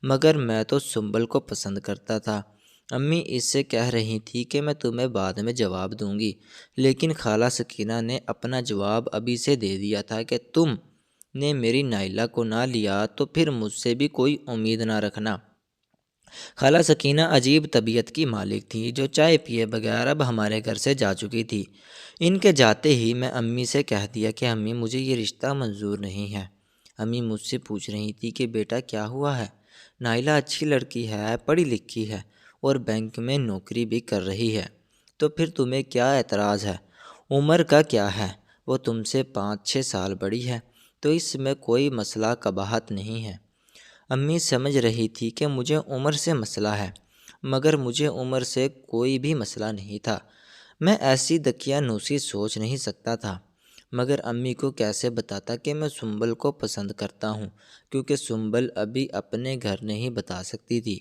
مگر میں تو سنبل کو پسند کرتا تھا۔ امی اس سے کہہ رہی تھی کہ میں تمہیں بعد میں جواب دوں گی، لیکن خالہ سکینہ نے اپنا جواب ابھی سے دے دیا تھا کہ تم نے میری نائلہ کو نہ لیا تو پھر مجھ سے بھی کوئی امید نہ رکھنا۔ خالہ سکینہ عجیب طبیعت کی مالک تھی، جو چائے پیے بغیر اب ہمارے گھر سے جا چکی تھی۔ ان کے جاتے ہی میں امی سے کہہ دیا کہ امی مجھے یہ رشتہ منظور نہیں ہے۔ امی مجھ سے پوچھ رہی تھی کہ بیٹا کیا ہوا ہے؟ نائلہ اچھی لڑکی ہے، پڑھی لکھی ہے اور بینک میں نوکری بھی کر رہی ہے، تو پھر تمہیں کیا اعتراض ہے؟ عمر کا کیا ہے، وہ تم سے 5-6 سال بڑی ہے، تو اس میں کوئی مسئلہ قباحت نہیں ہے۔ امی سمجھ رہی تھی کہ مجھے عمر سے مسئلہ ہے، مگر مجھے عمر سے کوئی بھی مسئلہ نہیں تھا۔ میں ایسی دقیانوسی سوچ نہیں سکتا تھا، مگر امی کو کیسے بتاتا کہ میں سنبل کو پسند کرتا ہوں، کیونکہ سنبل ابھی اپنے گھر نہیں بتا سکتی تھی۔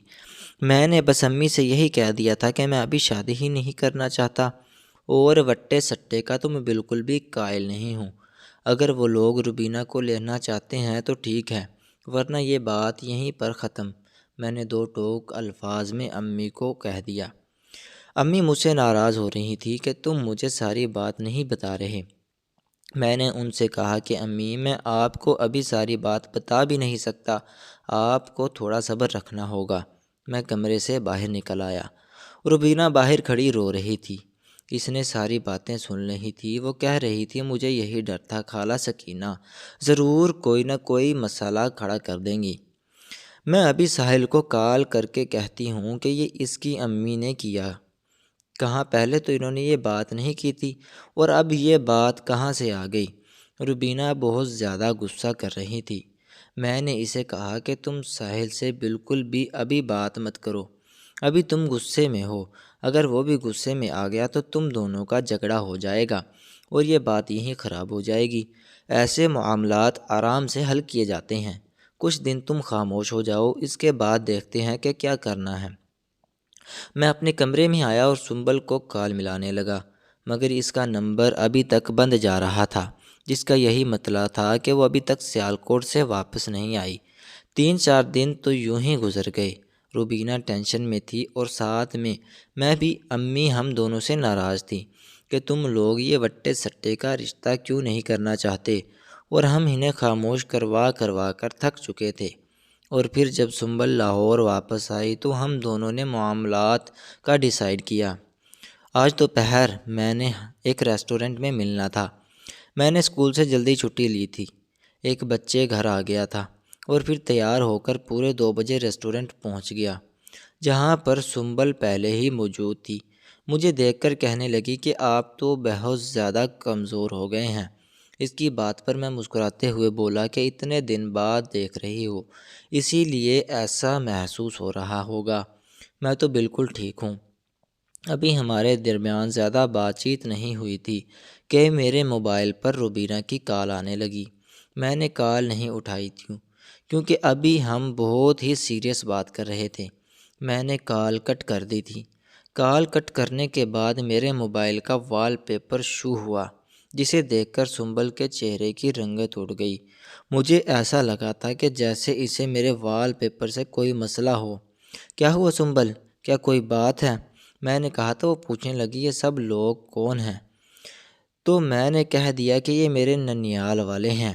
میں نے بس امی سے یہی کہہ دیا تھا کہ میں ابھی شادی ہی نہیں کرنا چاہتا، اور وٹے سٹے کا تو میں بالکل بھی قائل نہیں ہوں۔ اگر وہ لوگ روبینہ کو لینا چاہتے ہیں تو ٹھیک ہے، ورنہ یہ بات یہیں پر ختم۔ میں نے 2 ٹوک الفاظ میں امی کو کہہ دیا۔ امی مجھ سے ناراض ہو رہی تھی کہ تم مجھے ساری بات نہیں بتا رہے۔ میں نے ان سے کہا کہ امی میں آپ کو ابھی ساری بات بتا بھی نہیں سکتا، آپ کو تھوڑا صبر رکھنا ہوگا۔ میں کمرے سے باہر نکل آیا۔ روبینہ باہر کھڑی رو رہی تھی۔ اس نے ساری باتیں سن لی تھی۔ وہ کہہ رہی تھی مجھے یہی ڈر تھا، خالہ سکینہ ضرور کوئی نہ کوئی مسئلہ کھڑا کر دیں گی۔ میں ابھی ساحل کو کال کر کے کہتی ہوں کہ یہ اس کی امی نے کیا۔ کہاں پہلے تو انہوں نے یہ بات نہیں کی تھی، اور اب یہ بات کہاں سے آ گئی؟ روبینہ بہت زیادہ غصہ کر رہی تھی۔ میں نے اسے کہا کہ تم ساحل سے بالکل بھی ابھی بات مت کرو، ابھی تم غصے میں ہو، اگر وہ بھی غصے میں آ گیا تو تم دونوں کا جھگڑا ہو جائے گا اور یہ بات یہیں خراب ہو جائے گی۔ ایسے معاملات آرام سے حل کیے جاتے ہیں۔ کچھ دن تم خاموش ہو جاؤ، اس کے بعد دیکھتے ہیں کہ کیا کرنا ہے۔ میں اپنے کمرے میں آیا اور سنبل کو کال ملانے لگا، مگر اس کا نمبر ابھی تک بند جا رہا تھا، جس کا یہی مطلب تھا کہ وہ ابھی تک سیالکوٹ سے واپس نہیں آئی۔ 3-4 دن تو یوں ہی گزر گئے۔ روبینہ ٹینشن میں تھی اور ساتھ میں بھی۔ امی ہم دونوں سے ناراض تھی کہ تم لوگ یہ وٹے سٹے کا رشتہ کیوں نہیں کرنا چاہتے، اور ہم انہیں خاموش کروا کر تھک چکے تھے۔ اور پھر جب سنبل لاہور واپس آئی تو ہم دونوں نے معاملات کا ڈیسائیڈ کیا۔ آج دوپہر میں نے ایک ریسٹورنٹ میں ملنا تھا۔ میں نے اسکول سے جلدی چھٹی لی تھی، ایک بچے گھر آ گیا تھا، اور پھر تیار ہو کر پورے 2 بجے ریسٹورنٹ پہنچ گیا، جہاں پر سنبل پہلے ہی موجود تھی۔ مجھے دیکھ کر کہنے لگی کہ آپ تو بہت زیادہ کمزور ہو گئے ہیں۔ اس کی بات پر میں مسکراتے ہوئے بولا کہ اتنے دن بعد دیکھ رہی ہو، اسی لیے ایسا محسوس ہو رہا ہوگا۔ میں تو بالکل ٹھیک ہوں۔ ابھی ہمارے درمیان زیادہ بات چیت نہیں ہوئی تھی کہ میرے موبائل پر روبینہ کی کال آنے لگی۔ میں نے کال نہیں اٹھائی تھی، کیونکہ ابھی ہم بہت ہی سیریس بات کر رہے تھے۔ میں نے کال کٹ کر دی تھی۔ کال کٹ کرنے کے بعد میرے موبائل کا وال پیپر شو ہوا، جسے دیکھ کر سنبل کے چہرے کی رنگت اڑ گئی۔ مجھے ایسا لگا تھا کہ جیسے اسے میرے وال پیپر سے کوئی مسئلہ ہو۔ کیا ہوا سنبل، کیا کوئی بات ہے؟ میں نے کہا تو وہ پوچھنے لگی یہ سب لوگ کون ہیں؟ تو میں نے کہہ دیا کہ یہ میرے ننیال والے ہیں۔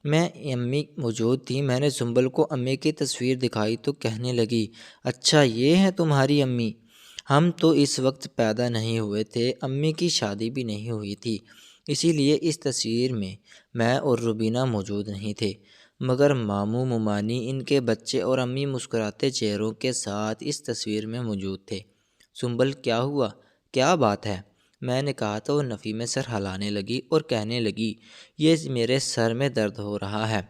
میں امی موجود تھی۔ میں نے سنبل کو امی کی تصویر دکھائی تو کہنے لگی اچھا یہ ہے تمہاری امی؟ ہم تو اس وقت پیدا نہیں ہوئے تھے، امی کی شادی بھی نہیں ہوئی تھی، اسی لیے اس تصویر میں اور روبینہ موجود نہیں تھے، مگر ماموں ممانی، ان کے بچے اور امی مسکراتے چہروں کے ساتھ اس تصویر میں موجود تھے۔ سنبل کیا ہوا، کیا بات ہے؟ میں نے کہا تو وہ نفی میں سر ہلانے لگی اور کہنے لگی، یہ میرے سر میں درد ہو رہا ہے،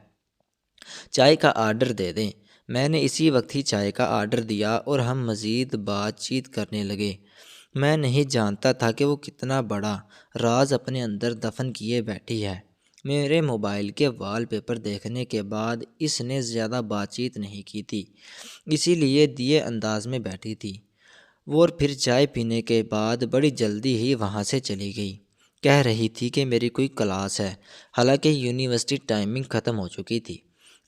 چائے کا آرڈر دے دیں۔ میں نے اسی وقت ہی چائے کا آرڈر دیا اور ہم مزید بات چیت کرنے لگے۔ میں نہیں جانتا تھا کہ وہ کتنا بڑا راز اپنے اندر دفن کیے بیٹھی ہے۔ میرے موبائل کے وال پیپر دیکھنے کے بعد اس نے زیادہ بات چیت نہیں کی تھی، اسی لیے دیے انداز میں بیٹھی تھی۔ اور پھر چائے پینے کے بعد بڑی جلدی ہی وہاں سے چلی گئی۔ کہہ رہی تھی کہ میری کوئی کلاس ہے، حالانکہ یونیورسٹی ٹائمنگ ختم ہو چکی تھی۔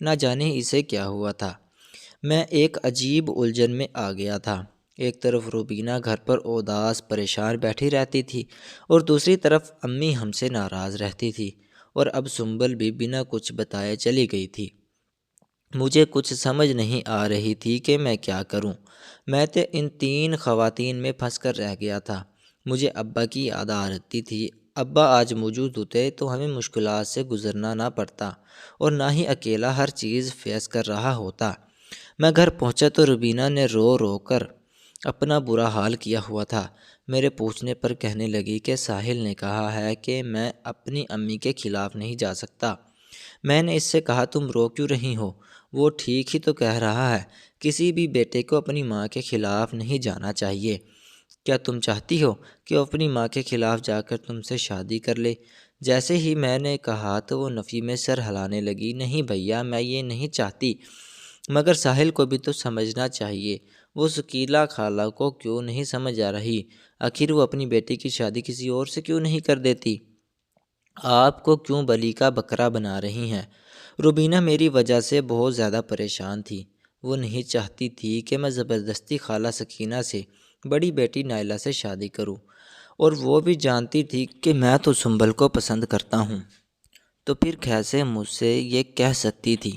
نہ جانے اسے کیا ہوا تھا۔ میں ایک عجیب الجھن میں آ گیا تھا۔ ایک طرف روبینہ گھر پر اداس پریشان بیٹھی رہتی تھی اور دوسری طرف امی ہم سے ناراض رہتی تھی، اور اب سنبل بھی بنا کچھ بتائے چلی گئی تھی۔ مجھے کچھ سمجھ نہیں آ رہی تھی کہ میں کیا کروں۔ میں تو ان تین خواتین میں پھنس کر رہ گیا تھا۔ مجھے ابا کی یاد آ رہتی تھی۔ ابا آج موجود ہوتے تو ہمیں مشکلات سے گزرنا نہ پڑتا اور نہ ہی اکیلا ہر چیز فیس کر رہا ہوتا۔ میں گھر پہنچا تو روبینہ نے رو رو کر اپنا برا حال کیا ہوا تھا۔ میرے پوچھنے پر کہنے لگی کہ ساحل نے کہا ہے کہ میں اپنی امی کے خلاف نہیں جا سکتا۔ میں نے اس سے کہا، تم رو کیوں رہی ہو؟ وہ ٹھیک ہی تو کہہ رہا ہے، کسی بھی بیٹے کو اپنی ماں کے خلاف نہیں جانا چاہیے۔ کیا تم چاہتی ہو کہ وہ اپنی ماں کے خلاف جا کر تم سے شادی کر لے؟ جیسے ہی میں نے کہا تو وہ نفی میں سر ہلانے لگی۔ نہیں بھیا، میں یہ نہیں چاہتی، مگر ساحل کو بھی تو سمجھنا چاہیے۔ وہ ثقیلہ خالہ کو کیوں نہیں سمجھ آ رہی؟ آخر وہ اپنی بیٹی کی شادی کسی اور سے کیوں نہیں کر دیتی؟ آپ کو کیوں بلی کا بکرا بنا رہی ہیں؟ روبینہ میری وجہ سے بہت زیادہ پریشان تھی۔ وہ نہیں چاہتی تھی کہ میں زبردستی خالہ سکینہ سے بڑی بیٹی نائلہ سے شادی کروں، اور وہ بھی جانتی تھی کہ میں تو سنبل کو پسند کرتا ہوں، تو پھر کیسے مجھ سے یہ کہہ سکتی تھی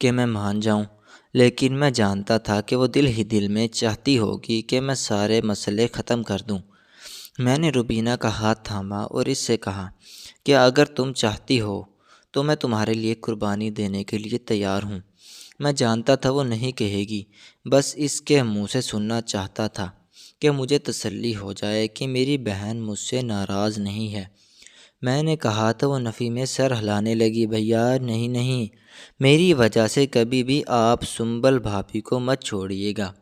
کہ میں مان جاؤں؟ لیکن میں جانتا تھا کہ وہ دل ہی دل میں چاہتی ہوگی کہ میں سارے مسئلے ختم کر دوں۔ میں نے روبینہ کا ہاتھ تھاما اور اس سے کہا کہ اگر تم چاہتی ہو تو میں تمہارے لیے قربانی دینے کے لیے تیار ہوں۔ میں جانتا تھا وہ نہیں کہے گی، بس اس کے منہ سے سننا چاہتا تھا کہ مجھے تسلی ہو جائے کہ میری بہن مجھ سے ناراض نہیں ہے۔ میں نے کہا تو وہ نفی میں سر ہلانے لگی۔ بھیا نہیں نہیں، میری وجہ سے کبھی بھی آپ سنبل بھابھی کو مت چھوڑیے گا۔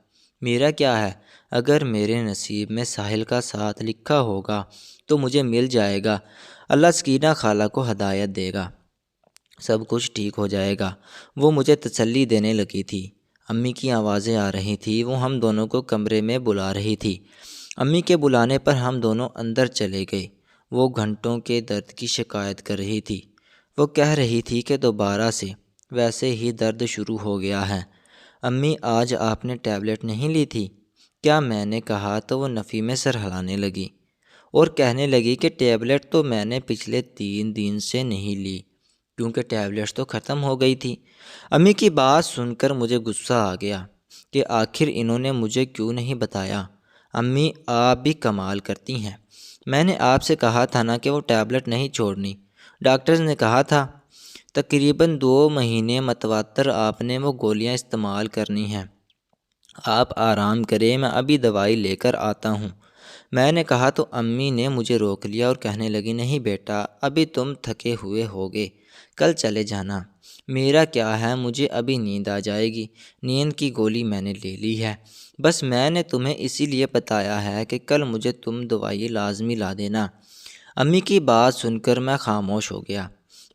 میرا کیا ہے، اگر میرے نصیب میں ساحل کا ساتھ لکھا ہوگا تو مجھے مل جائے گا۔ اللہ سکینہ خالہ کو ہدایت دے گا، سب کچھ ٹھیک ہو جائے گا۔ وہ مجھے تسلی دینے لگی تھی۔ امی کی آوازیں آ رہی تھیں، وہ ہم دونوں کو کمرے میں بلا رہی تھی۔ امی کے بلانے پر ہم دونوں اندر چلے گئے۔ وہ گھنٹوں کے درد کی شکایت کر رہی تھی۔ وہ کہہ رہی تھی کہ دوبارہ سے ویسے ہی درد شروع ہو گیا ہے۔ امی آج آپ نے ٹیبلٹ نہیں لی تھی کیا؟ میں نے کہا تو وہ نفی میں سر ہلانے لگی اور کہنے لگی کہ ٹیبلٹ تو میں نے پچھلے 3 دن سے نہیں لی، کیونکہ ٹیبلٹس تو ختم ہو گئی تھی۔ امی کی بات سن کر مجھے غصہ آ گیا کہ آخر انہوں نے مجھے کیوں نہیں بتایا۔ امی آپ بھی کمال کرتی ہیں، میں نے آپ سے کہا تھا نا کہ وہ ٹیبلٹ نہیں چھوڑنی، ڈاکٹرز نے کہا تھا تقریباً 2 مہینے متواتر آپ نے وہ گولیاں استعمال کرنی ہیں۔ آپ آرام کریں، میں ابھی دوائی لے کر آتا ہوں۔ میں نے کہا تو امی نے مجھے روک لیا اور کہنے لگی، نہیں بیٹا، ابھی تم تھکے ہوئے ہوگے، کل چلے جانا۔ میرا کیا ہے، مجھے ابھی نیند آ جائے گی، نیند کی گولی میں نے لے لی ہے۔ بس میں نے تمہیں اسی لیے بتایا ہے کہ کل مجھے تم دوائی لازمی لا دینا۔ امی کی بات سن کر میں خاموش ہو گیا۔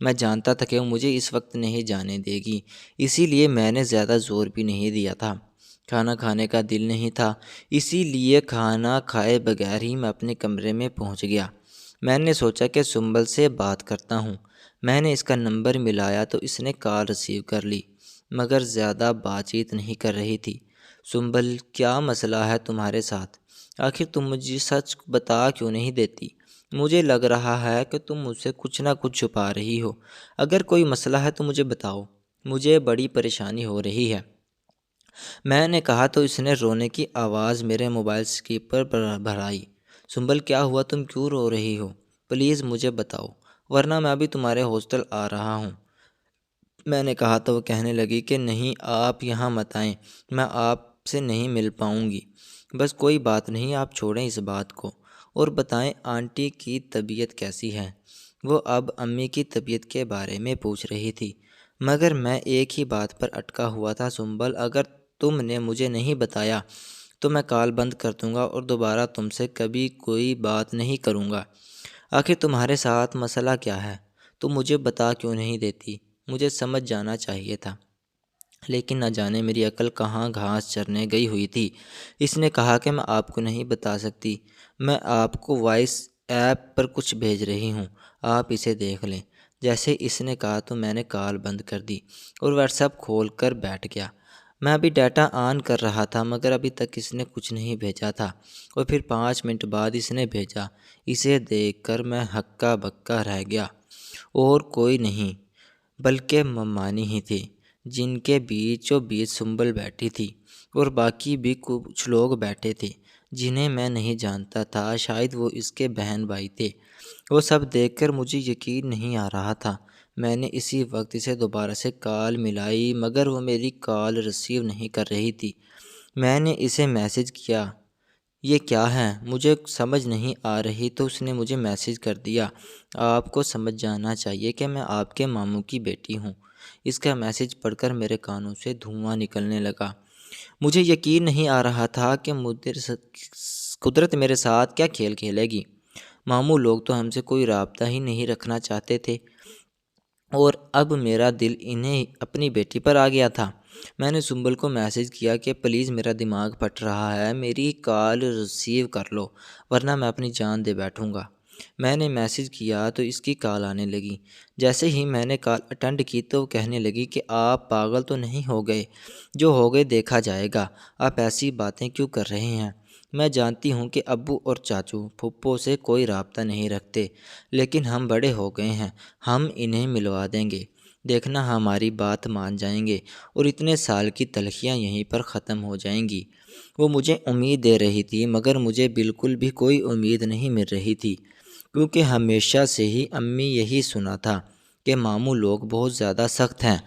میں جانتا تھا کہ وہ مجھے اس وقت نہیں جانے دے گی، اسی لیے میں نے زیادہ زور بھی نہیں دیا تھا۔ کھانا کھانے کا دل نہیں تھا، اسی لیے کھانا کھائے بغیر ہی میں اپنے کمرے میں پہنچ گیا۔ میں نے سوچا کہ سنبل سے بات کرتا ہوں۔ میں نے اس کا نمبر ملایا تو اس نے کال ریسیو کر لی، مگر زیادہ بات چیت نہیں کر رہی تھی۔ سنبل، کیا مسئلہ ہے تمہارے ساتھ؟ آخر تم مجھے سچ بتا کیوں نہیں دیتی؟ مجھے لگ رہا ہے کہ تم مجھ سے کچھ نہ کچھ چھپا رہی ہو۔ اگر کوئی مسئلہ ہے تو مجھے بتاؤ، مجھے بڑی پریشانی ہو رہی ہے۔ میں نے کہا تو اس نے رونے کی آواز میرے موبائل اسپیکر پر بھرائی۔ سنبل، کیا ہوا؟ تم کیوں رو رہی ہو؟ پلیز مجھے بتاؤ، ورنہ میں ابھی تمہارے ہاسٹل آ رہا ہوں۔ میں نے کہا تو وہ کہنے لگی کہ نہیں، آپ یہاں مت آئیں، میں آپ سے نہیں مل پاؤں گی۔ بس کوئی بات نہیں، آپ چھوڑیں اس بات کو۔ اور بتائیں آنٹی کی طبیعت کیسی ہے۔ وہ اب امی کی طبیعت کے بارے میں پوچھ رہی تھی، مگر میں ایک ہی بات پر اٹکا ہوا تھا، سنبل اگر تم نے مجھے نہیں بتایا تو میں کال بند کر دوں گا اور دوبارہ تم سے کبھی کوئی بات نہیں کروں گا۔ آخر تمہارے ساتھ مسئلہ کیا ہے؟ تم مجھے بتا کیوں نہیں دیتی؟ مجھے سمجھ جانا چاہیے تھا، لیکن نہ جانے میری عقل کہاں گھاس چرنے گئی ہوئی تھی۔ اس نے کہا کہ میں آپ کو نہیں بتا سکتی، میں آپ کو وائس ایپ پر کچھ بھیج رہی ہوں، آپ اسے دیکھ لیں۔ جیسے اس نے کہا تو میں نے کال بند کر دی اور واٹس ایپ کھول کر بیٹھ گیا۔ میں ابھی ڈیٹا آن کر رہا تھا مگر ابھی تک اس نے کچھ نہیں بھیجا تھا، اور پھر 5 منٹ بعد اس نے بھیجا۔ اسے دیکھ کر میں ہکا بکا رہ گیا، اور کوئی نہیں بلکہ ممانی ہی تھی، جن کے بیچوں بیچ سنبل بیٹھی تھی، اور باقی بھی کچھ لوگ بیٹھے تھے جنہیں میں نہیں جانتا تھا، شاید وہ اس کے بہن بھائی تھے۔ وہ سب دیکھ کر مجھے یقین نہیں آ رہا تھا۔ میں نے اسی وقت اسے دوبارہ سے کال ملائی مگر وہ میری کال ریسیو نہیں کر رہی تھی۔ میں نے اسے میسج کیا، یہ کیا ہے مجھے سمجھ نہیں آ رہی، تو اس نے مجھے میسج کر دیا، آپ کو سمجھ جانا چاہیے کہ میں آپ کے ماموں کی بیٹی ہوں۔ اس کا میسج پڑھ کر میرے کانوں سے دھواں نکلنے لگا۔ مجھے یقین نہیں آ رہا تھا کہ قدرت میرے ساتھ کیا کھیل کھیلے گی۔ ماموں لوگ تو ہم سے کوئی رابطہ ہی نہیں رکھنا چاہتے تھے، اور اب میرا دل انہیں اپنی بیٹی پر آ گیا تھا۔ میں نے سنبل کو میسج کیا کہ پلیز میرا دماغ پھٹ رہا ہے، میری کال ریسیو کر لو ورنہ میں اپنی جان دے بیٹھوں گا۔ میں نے میسج کیا تو اس کی کال آنے لگی۔ جیسے ہی میں نے کال اٹینڈ کی تو وہ کہنے لگی کہ آپ پاگل تو نہیں ہو گئے؟ جو ہو گئے دیکھا جائے گا، آپ ایسی باتیں کیوں کر رہے ہیں؟ میں جانتی ہوں کہ ابو اور چاچو پھپھو سے کوئی رابطہ نہیں رکھتے، لیکن ہم بڑے ہو گئے ہیں، ہم انہیں ملوا دیں گے، دیکھنا ہماری بات مان جائیں گے اور اتنے سال کی تلخیاں یہیں پر ختم ہو جائیں گی۔ وہ مجھے امید دے رہی تھی مگر مجھے بالکل بھی کوئی امید نہیں مل رہی تھی، کیونکہ ہمیشہ سے ہی امی یہی سنا تھا کہ ماموں لوگ بہت زیادہ سخت ہیں،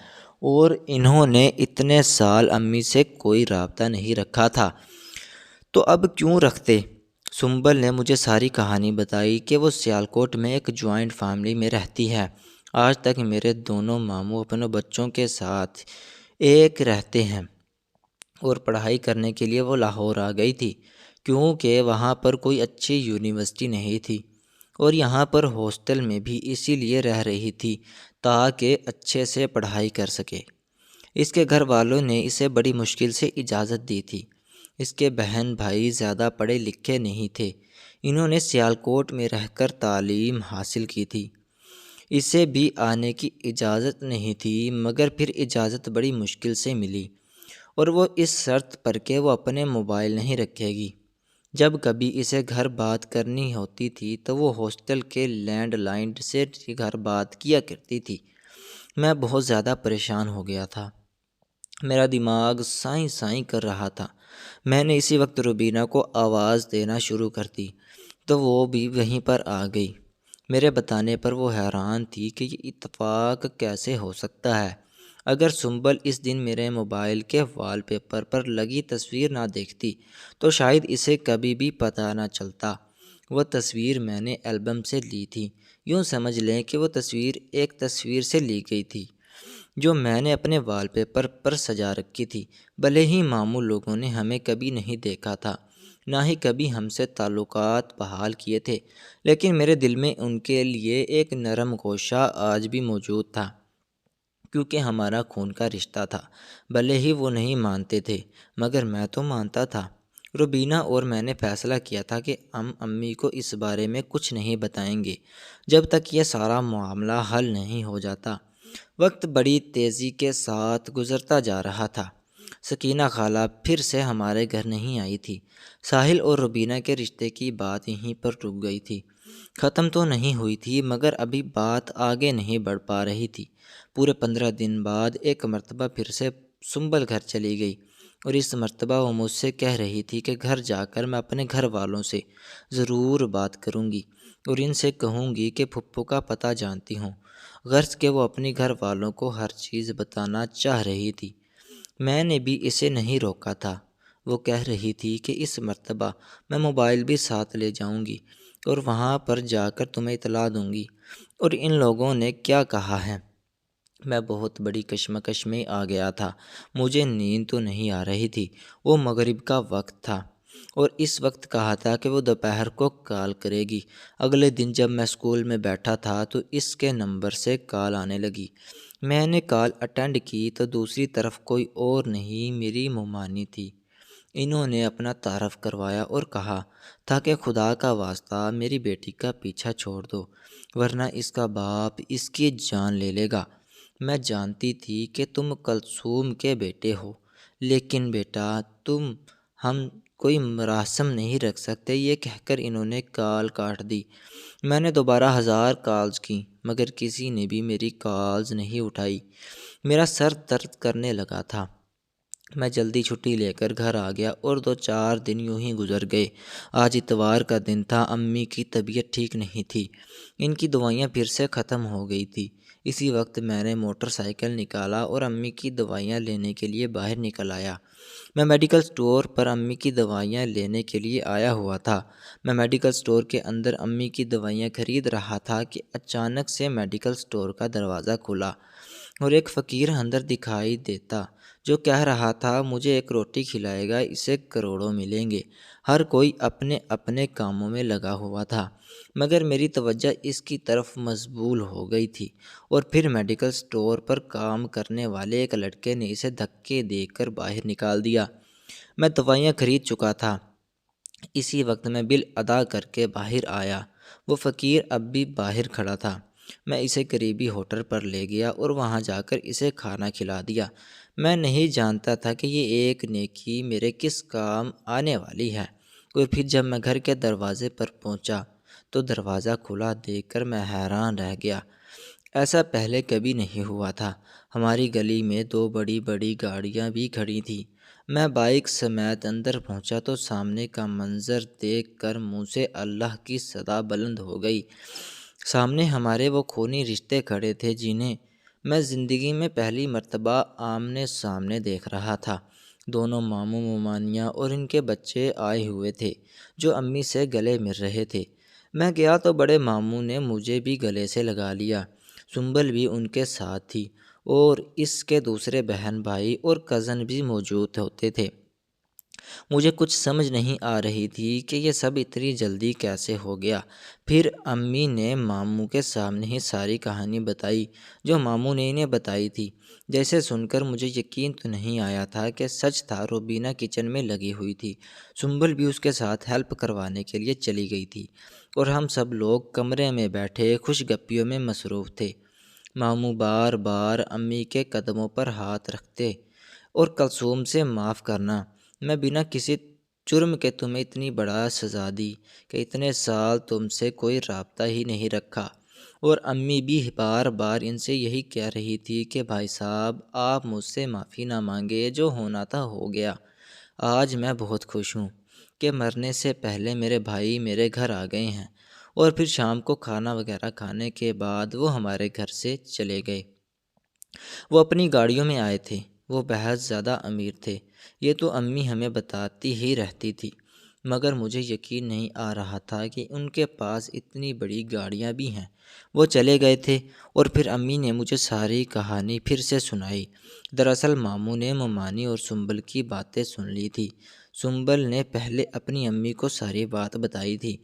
اور انہوں نے اتنے سال امی سے کوئی رابطہ نہیں رکھا تھا، تو اب کیوں رکھتے؟ سنبل نے مجھے ساری کہانی بتائی کہ وہ سیالکوٹ میں ایک جوائنٹ فیملی میں رہتی ہے۔ آج تک میرے دونوں ماموں اپنے بچوں کے ساتھ ایک رہتے ہیں، اور پڑھائی کرنے کے لیے وہ لاہور آ گئی تھی کیونکہ وہاں پر کوئی اچھی یونیورسٹی نہیں تھی، اور یہاں پر ہاسٹل میں بھی اسی لیے رہ رہی تھی تاکہ اچھے سے پڑھائی کر سکے۔ اس کے گھر والوں نے اسے بڑی مشکل سے اجازت دی تھی۔ اس کے بہن بھائی زیادہ پڑھے لکھے نہیں تھے، انہوں نے سیالکوٹ میں رہ کر تعلیم حاصل کی تھی۔ اسے بھی آنے کی اجازت نہیں تھی مگر پھر اجازت بڑی مشکل سے ملی، اور وہ اس شرط پر کہ وہ اپنے موبائل نہیں رکھے گی۔ جب کبھی اسے گھر بات کرنی ہوتی تھی تو وہ ہاسٹل کے لینڈ لائن سے گھر بات کیا کرتی تھی۔ میں بہت زیادہ پریشان ہو گیا تھا، میرا دماغ سائیں سائیں کر رہا تھا۔ میں نے اسی وقت روبینہ کو آواز دینا شروع کر دی تو وہ بھی وہیں پر آ گئی۔ میرے بتانے پر وہ حیران تھی کہ یہ اتفاق کیسے ہو سکتا ہے۔ اگر سنبل اس دن میرے موبائل کے وال پیپر پر لگی تصویر نہ دیکھتی تو شاید اسے کبھی بھی پتہ نہ چلتا۔ وہ تصویر میں نے البم سے لی تھی، یوں سمجھ لیں کہ وہ تصویر ایک تصویر سے لی گئی تھی جو میں نے اپنے وال پیپر پر سجا رکھی تھی۔ بھلے ہی ماموں لوگوں نے ہمیں کبھی نہیں دیکھا تھا، نہ ہی کبھی ہم سے تعلقات بحال کیے تھے، لیکن میرے دل میں ان کے لیے ایک نرم گوشہ آج بھی موجود تھا، کیونکہ ہمارا خون کا رشتہ تھا۔ بھلے ہی وہ نہیں مانتے تھے مگر میں تو مانتا تھا۔ روبینہ اور میں نے فیصلہ کیا تھا کہ ہم امی کو اس بارے میں کچھ نہیں بتائیں گے جب تک یہ سارا معاملہ حل نہیں ہو جاتا۔ وقت بڑی تیزی کے ساتھ گزرتا جا رہا تھا۔ سکینہ خالہ پھر سے ہمارے گھر نہیں آئی تھی۔ ساحل اور روبینہ کے رشتے کی بات یہیں پر رک گئی تھی، ختم تو نہیں ہوئی تھی مگر ابھی بات آگے نہیں بڑھ پا رہی تھی۔ پورے 15 دن بعد ایک مرتبہ پھر سے سنبل گھر چلی گئی، اور اس مرتبہ وہ مجھ سے کہہ رہی تھی کہ گھر جا کر میں اپنے گھر والوں سے ضرور بات کروں گی اور ان سے کہوں گی کہ پھپھو کا پتہ جانتی ہوں، غرض کہ وہ اپنی گھر والوں کو ہر چیز بتانا چاہ رہی تھی۔ میں نے بھی اسے نہیں روکا تھا وہ کہہ رہی تھی کہ اس مرتبہ میں موبائل بھی ساتھ لے جاؤں گی اور وہاں پر جا کر تمہیں اطلاع دوں گی۔ اور ان لوگوں نے کیا کہا ہے؟ میں بہت بڑی کشمکش میں آ گیا تھا۔ مجھے نیند تو نہیں آ رہی تھی۔ وہ مغرب کا وقت تھا اور اس وقت کہا تھا کہ وہ دوپہر کو کال کرے گی۔ اگلے دن جب میں اسکول میں بیٹھا تھا تو اس کے نمبر سے کال آنے لگی۔ میں نے کال اٹینڈ کی تو دوسری طرف کوئی اور نہیں، میری ممانی تھی۔ انہوں نے اپنا تعارف کروایا اور کہا تھا کہ خدا کا واسطہ میری بیٹی کا پیچھا چھوڑ دو ورنہ اس کا باپ اس کی جان لے لے گا۔ میں جانتی تھی کہ تم کلثوم کے بیٹے ہو، لیکن بیٹا ہم کوئی مراسم نہیں رکھ سکتے۔ یہ کہہ کر انہوں نے کال کاٹ دی۔ میں نے دوبارہ 1000 کالز کی مگر کسی نے بھی میری کالز نہیں اٹھائی۔ میرا سر درد کرنے لگا تھا۔ میں جلدی چھٹی لے کر گھر آ گیا اور 2-4 دن یوں ہی گزر گئے۔ آج اتوار کا دن تھا۔ امی کی طبیعت ٹھیک نہیں تھی۔ ان کی دوائیاں پھر سے ختم ہو گئی تھی۔ اسی وقت میں نے موٹر سائیکل نکالا اور امی کی دوائیاں لینے کے لیے باہر نکل آیا۔ میں میڈیکل سٹور پر امی کی دوائیاں لینے کے لیے آیا ہوا تھا۔ میں میڈیکل سٹور کے اندر امی کی دوائیاں خرید رہا تھا کہ اچانک سے میڈیکل سٹور کا دروازہ کھلا اور ایک فقیر اندر دکھائی دیتا جو کہہ رہا تھا مجھے ایک روٹی کھلائے گا اسے کروڑوں ملیں گے۔ ہر کوئی اپنے اپنے کاموں میں لگا ہوا تھا مگر میری توجہ اس کی طرف مبذول ہو گئی تھی اور پھر میڈیکل سٹور پر کام کرنے والے ایک لڑکے نے اسے دھکے دے کر باہر نکال دیا۔ میں دوائیاں خرید چکا تھا۔ اسی وقت میں بل ادا کر کے باہر آیا۔ وہ فقیر اب بھی باہر کھڑا تھا۔ میں اسے قریبی ہوٹل پر لے گیا اور وہاں جا کر اسے کھانا کھلا دیا۔ میں نہیں جانتا تھا کہ یہ ایک نیکی میرے کس کام آنے والی ہے۔ اور پھر جب میں گھر کے دروازے پر پہنچا تو دروازہ کھلا دیکھ کر میں حیران رہ گیا۔ ایسا پہلے کبھی نہیں ہوا تھا۔ ہماری گلی میں 2 بڑی بڑی گاڑیاں بھی کھڑی تھیں۔ میں بائک سمیت اندر پہنچا تو سامنے کا منظر دیکھ کر منہ سے اللہ کی صدا بلند ہو گئی۔ سامنے ہمارے وہ خونی رشتے کھڑے تھے جنہیں میں زندگی میں پہلی مرتبہ آمنے سامنے دیکھ رہا تھا۔ دونوں ماموں ممانیاں اور ان کے بچے آئے ہوئے تھے جو امی سے گلے مل رہے تھے۔ میں گیا تو بڑے ماموں نے مجھے بھی گلے سے لگا لیا۔ سنبل بھی ان کے ساتھ تھی اور اس کے دوسرے بہن بھائی اور کزن بھی موجود ہوتے تھے۔ مجھے کچھ سمجھ نہیں آ رہی تھی کہ یہ سب اتنی جلدی کیسے ہو گیا۔ پھر امی نے ماموں کے سامنے ہی ساری کہانی بتائی جو ماموں نے انہیں بتائی تھی۔ جیسے سن کر مجھے یقین تو نہیں آیا تھا کہ سچ تھا۔ روبینہ کچن میں لگی ہوئی تھی۔ سنبل بھی اس کے ساتھ ہیلپ کروانے کے لیے چلی گئی تھی اور ہم سب لوگ کمرے میں بیٹھے خوش گپیوں میں مصروف تھے۔ ماموں بار بار امی کے قدموں پر ہاتھ رکھتے اور کلثوم سے معاف کرنا، میں بنا کسی جرم کے تمہیں اتنی بڑا سزا دی کہ اتنے سال تم سے کوئی رابطہ ہی نہیں رکھا۔ اور امی بھی بار بار ان سے یہی کہہ رہی تھی کہ بھائی صاحب آپ مجھ سے معافی نہ مانگے، جو ہونا تھا ہو گیا۔ آج میں بہت خوش ہوں کہ مرنے سے پہلے میرے بھائی میرے گھر آ گئے ہیں اور پھر شام کو کھانا وغیرہ کھانے کے بعد وہ ہمارے گھر سے چلے گئے۔ وہ اپنی گاڑیوں میں آئے تھے۔ وہ بہت زیادہ امیر تھے، یہ تو امی ہمیں بتاتی ہی رہتی تھی، مگر مجھے یقین نہیں آ رہا تھا کہ ان کے پاس اتنی بڑی گاڑیاں بھی ہیں۔ وہ چلے گئے تھے اور پھر امی نے مجھے ساری کہانی پھر سے سنائی۔ دراصل ماموں نے ممانی اور سنبل کی باتیں سن لی تھی۔ سنبل نے پہلے اپنی امی کو ساری بات بتائی تھی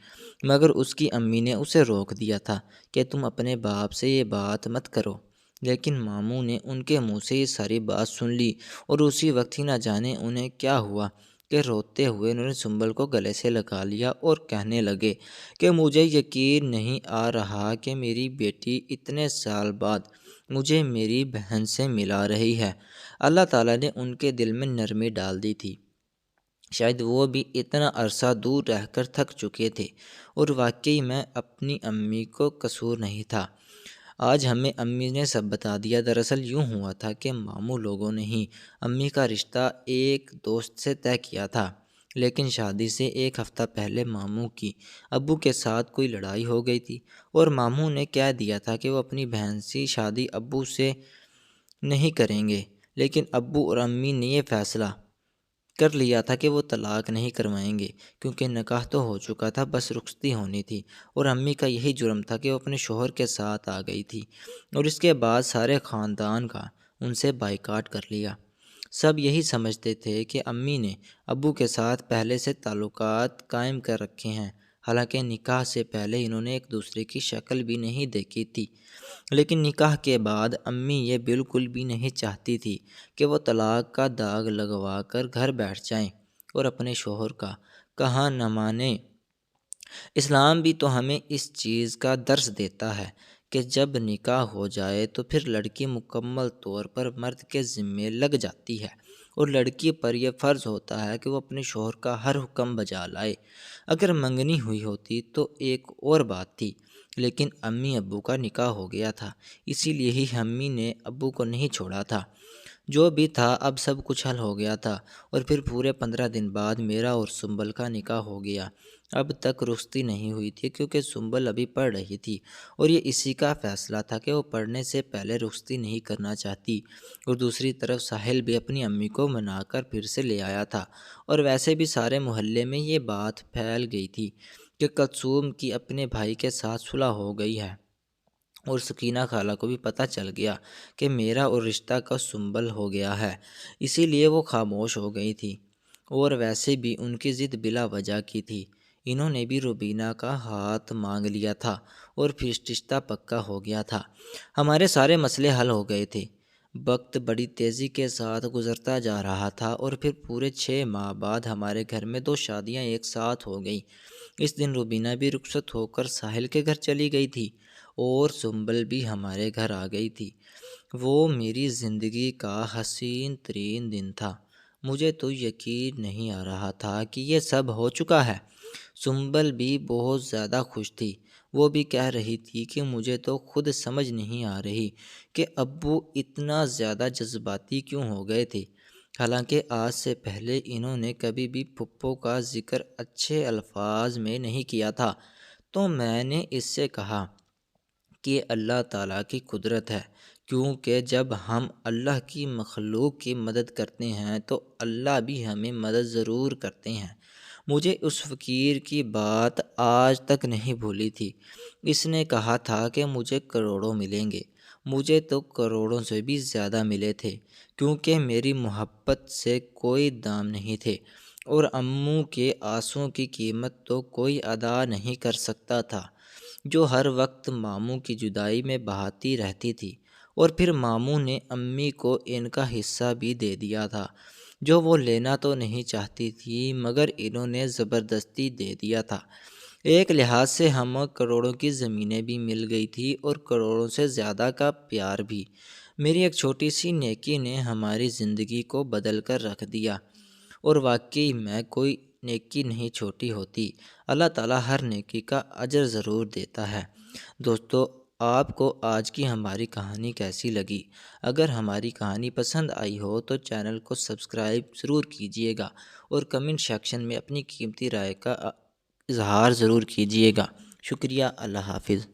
مگر اس کی امی نے اسے روک دیا تھا کہ تم اپنے باپ سے یہ بات مت کرو، لیکن ماموں نے ان کے منہ سے یہ ساری بات سن لی اور اسی وقت ہی نہ جانے انہیں کیا ہوا کہ روتے ہوئے انہوں نے سنبل کو گلے سے لگا لیا اور کہنے لگے کہ مجھے یقین نہیں آ رہا کہ میری بیٹی اتنے سال بعد مجھے میری بہن سے ملا رہی ہے۔ اللہ تعالیٰ نے ان کے دل میں نرمی ڈال دی تھی۔ شاید وہ بھی اتنا عرصہ دور رہ کر تھک چکے تھے اور واقعی میں اپنی امی کو قصور نہیں تھا۔ آج ہمیں امی نے سب بتا دیا۔ دراصل یوں ہوا تھا کہ ماموں لوگوں نے ہی امی کا رشتہ ایک دوست سے طے کیا تھا، لیکن شادی سے 1 ہفتہ پہلے ماموں کی ابو کے ساتھ کوئی لڑائی ہو گئی تھی اور ماموں نے کہہ دیا تھا کہ وہ اپنی بہن سے شادی ابو سے نہیں کریں گے، لیکن ابو اور امی نے یہ فیصلہ کر لیا تھا کہ وہ طلاق نہیں کروائیں گے، کیونکہ نکاح تو ہو چکا تھا، بس رخصتی ہونی تھی۔ اور امی کا یہی جرم تھا کہ وہ اپنے شوہر کے ساتھ آ گئی تھی، اور اس کے بعد سارے خاندان کا ان سے بائیکاٹ کر لیا۔ سب یہی سمجھتے تھے کہ امی نے ابو کے ساتھ پہلے سے تعلقات قائم کر رکھے ہیں، حالانکہ نکاح سے پہلے انہوں نے ایک دوسرے کی شکل بھی نہیں دیکھی تھی۔ لیکن نکاح کے بعد امی یہ بالکل بھی نہیں چاہتی تھی کہ وہ طلاق کا داغ لگوا کر گھر بیٹھ جائیں اور اپنے شوہر کا کہا نہ مانیں۔ اسلام بھی تو ہمیں اس چیز کا درس دیتا ہے کہ جب نکاح ہو جائے تو پھر لڑکی مکمل طور پر مرد کے ذمے لگ جاتی ہے، اور لڑکی پر یہ فرض ہوتا ہے کہ وہ اپنے شوہر کا ہر حکم بجا لائے۔ اگر منگنی ہوئی ہوتی تو ایک اور بات تھی، لیکن امی ابو کا نکاح ہو گیا تھا، اسی لیے ہی امی نے ابو کو نہیں چھوڑا تھا۔ جو بھی تھا اب سب کچھ حل ہو گیا تھا، اور پھر پورے 15 دن بعد میرا اور سنبل کا نکاح ہو گیا۔ اب تک رخصتی نہیں ہوئی تھی کیونکہ سنبل ابھی پڑھ رہی تھی، اور یہ اسی کا فیصلہ تھا کہ وہ پڑھنے سے پہلے رخصتی نہیں کرنا چاہتی۔ اور دوسری طرف ساحل بھی اپنی امی کو منا کر پھر سے لے آیا تھا، اور ویسے بھی سارے محلے میں یہ بات پھیل گئی تھی کہ کلثوم کی اپنے بھائی کے ساتھ صلح ہو گئی ہے، اور سکینہ خالہ کو بھی پتہ چل گیا کہ میرا اور رشتہ کا سنبل ہو گیا ہے، اسی لیے وہ خاموش ہو گئی تھی۔ اور ویسے بھی ان کی ضد بلا وجہ کی تھی، انہوں نے بھی روبینہ کا ہاتھ مانگ لیا تھا، اور پھر رشتہ پکا ہو گیا تھا۔ ہمارے سارے مسئلے حل ہو گئے تھے۔ وقت بڑی تیزی کے ساتھ گزرتا جا رہا تھا، اور پھر پورے 6 ماہ بعد ہمارے گھر میں 2 شادیاں ایک ساتھ ہو گئیں۔ اس دن روبینہ بھی رخصت ہو کر ساحل کے گھر چلی گئی تھی، اور سنبل بھی ہمارے گھر آ گئی تھی۔ وہ میری زندگی کا حسین ترین دن تھا۔ مجھے تو یقین نہیں آ رہا تھا کہ یہ سب ہو چکا ہے۔ سنبل بھی بہت زیادہ خوش تھی، وہ بھی کہہ رہی تھی کہ مجھے تو خود سمجھ نہیں آ رہی کہ ابو اتنا زیادہ جذباتی کیوں ہو گئے تھے، حالانکہ آج سے پہلے انہوں نے کبھی بھی پھپھو کا ذکر اچھے الفاظ میں نہیں کیا تھا۔ تو میں نے اس سے کہا کہ یہ اللہ تعالیٰ کی قدرت ہے، کیونکہ جب ہم اللہ کی مخلوق کی مدد کرتے ہیں تو اللہ بھی ہمیں مدد ضرور کرتے ہیں۔ مجھے اس فقیر کی بات آج تک نہیں بھولی تھی۔ اس نے کہا تھا کہ مجھے کروڑوں ملیں گے، مجھے تو کروڑوں سے بھی زیادہ ملے تھے، کیونکہ میری محبت سے کوئی دام نہیں تھے، اور اموں کے آنسوؤں کی قیمت تو کوئی ادا نہیں کر سکتا تھا، جو ہر وقت ماموں کی جدائی میں بہاتی رہتی تھی۔ اور پھر ماموں نے امی کو ان کا حصہ بھی دے دیا تھا، جو وہ لینا تو نہیں چاہتی تھی، مگر انہوں نے زبردستی دے دیا تھا۔ ایک لحاظ سے ہمیں کروڑوں کی زمینیں بھی مل گئی تھی، اور کروڑوں سے زیادہ کا پیار بھی۔ میری ایک چھوٹی سی نیکی نے ہماری زندگی کو بدل کر رکھ دیا، اور واقعی میں کوئی نیکی نہیں چھوٹی ہوتی، اللہ تعالیٰ ہر نیکی کا اجر ضرور دیتا ہے۔ دوستو، آپ کو آج کی ہماری کہانی کیسی لگی؟ اگر ہماری کہانی پسند آئی ہو تو چینل کو سبسکرائب ضرور کیجیے گا، اور کمنٹ سیکشن میں اپنی قیمتی رائے کا اظہار ضرور کیجیے گا۔ شکریہ، اللہ حافظ۔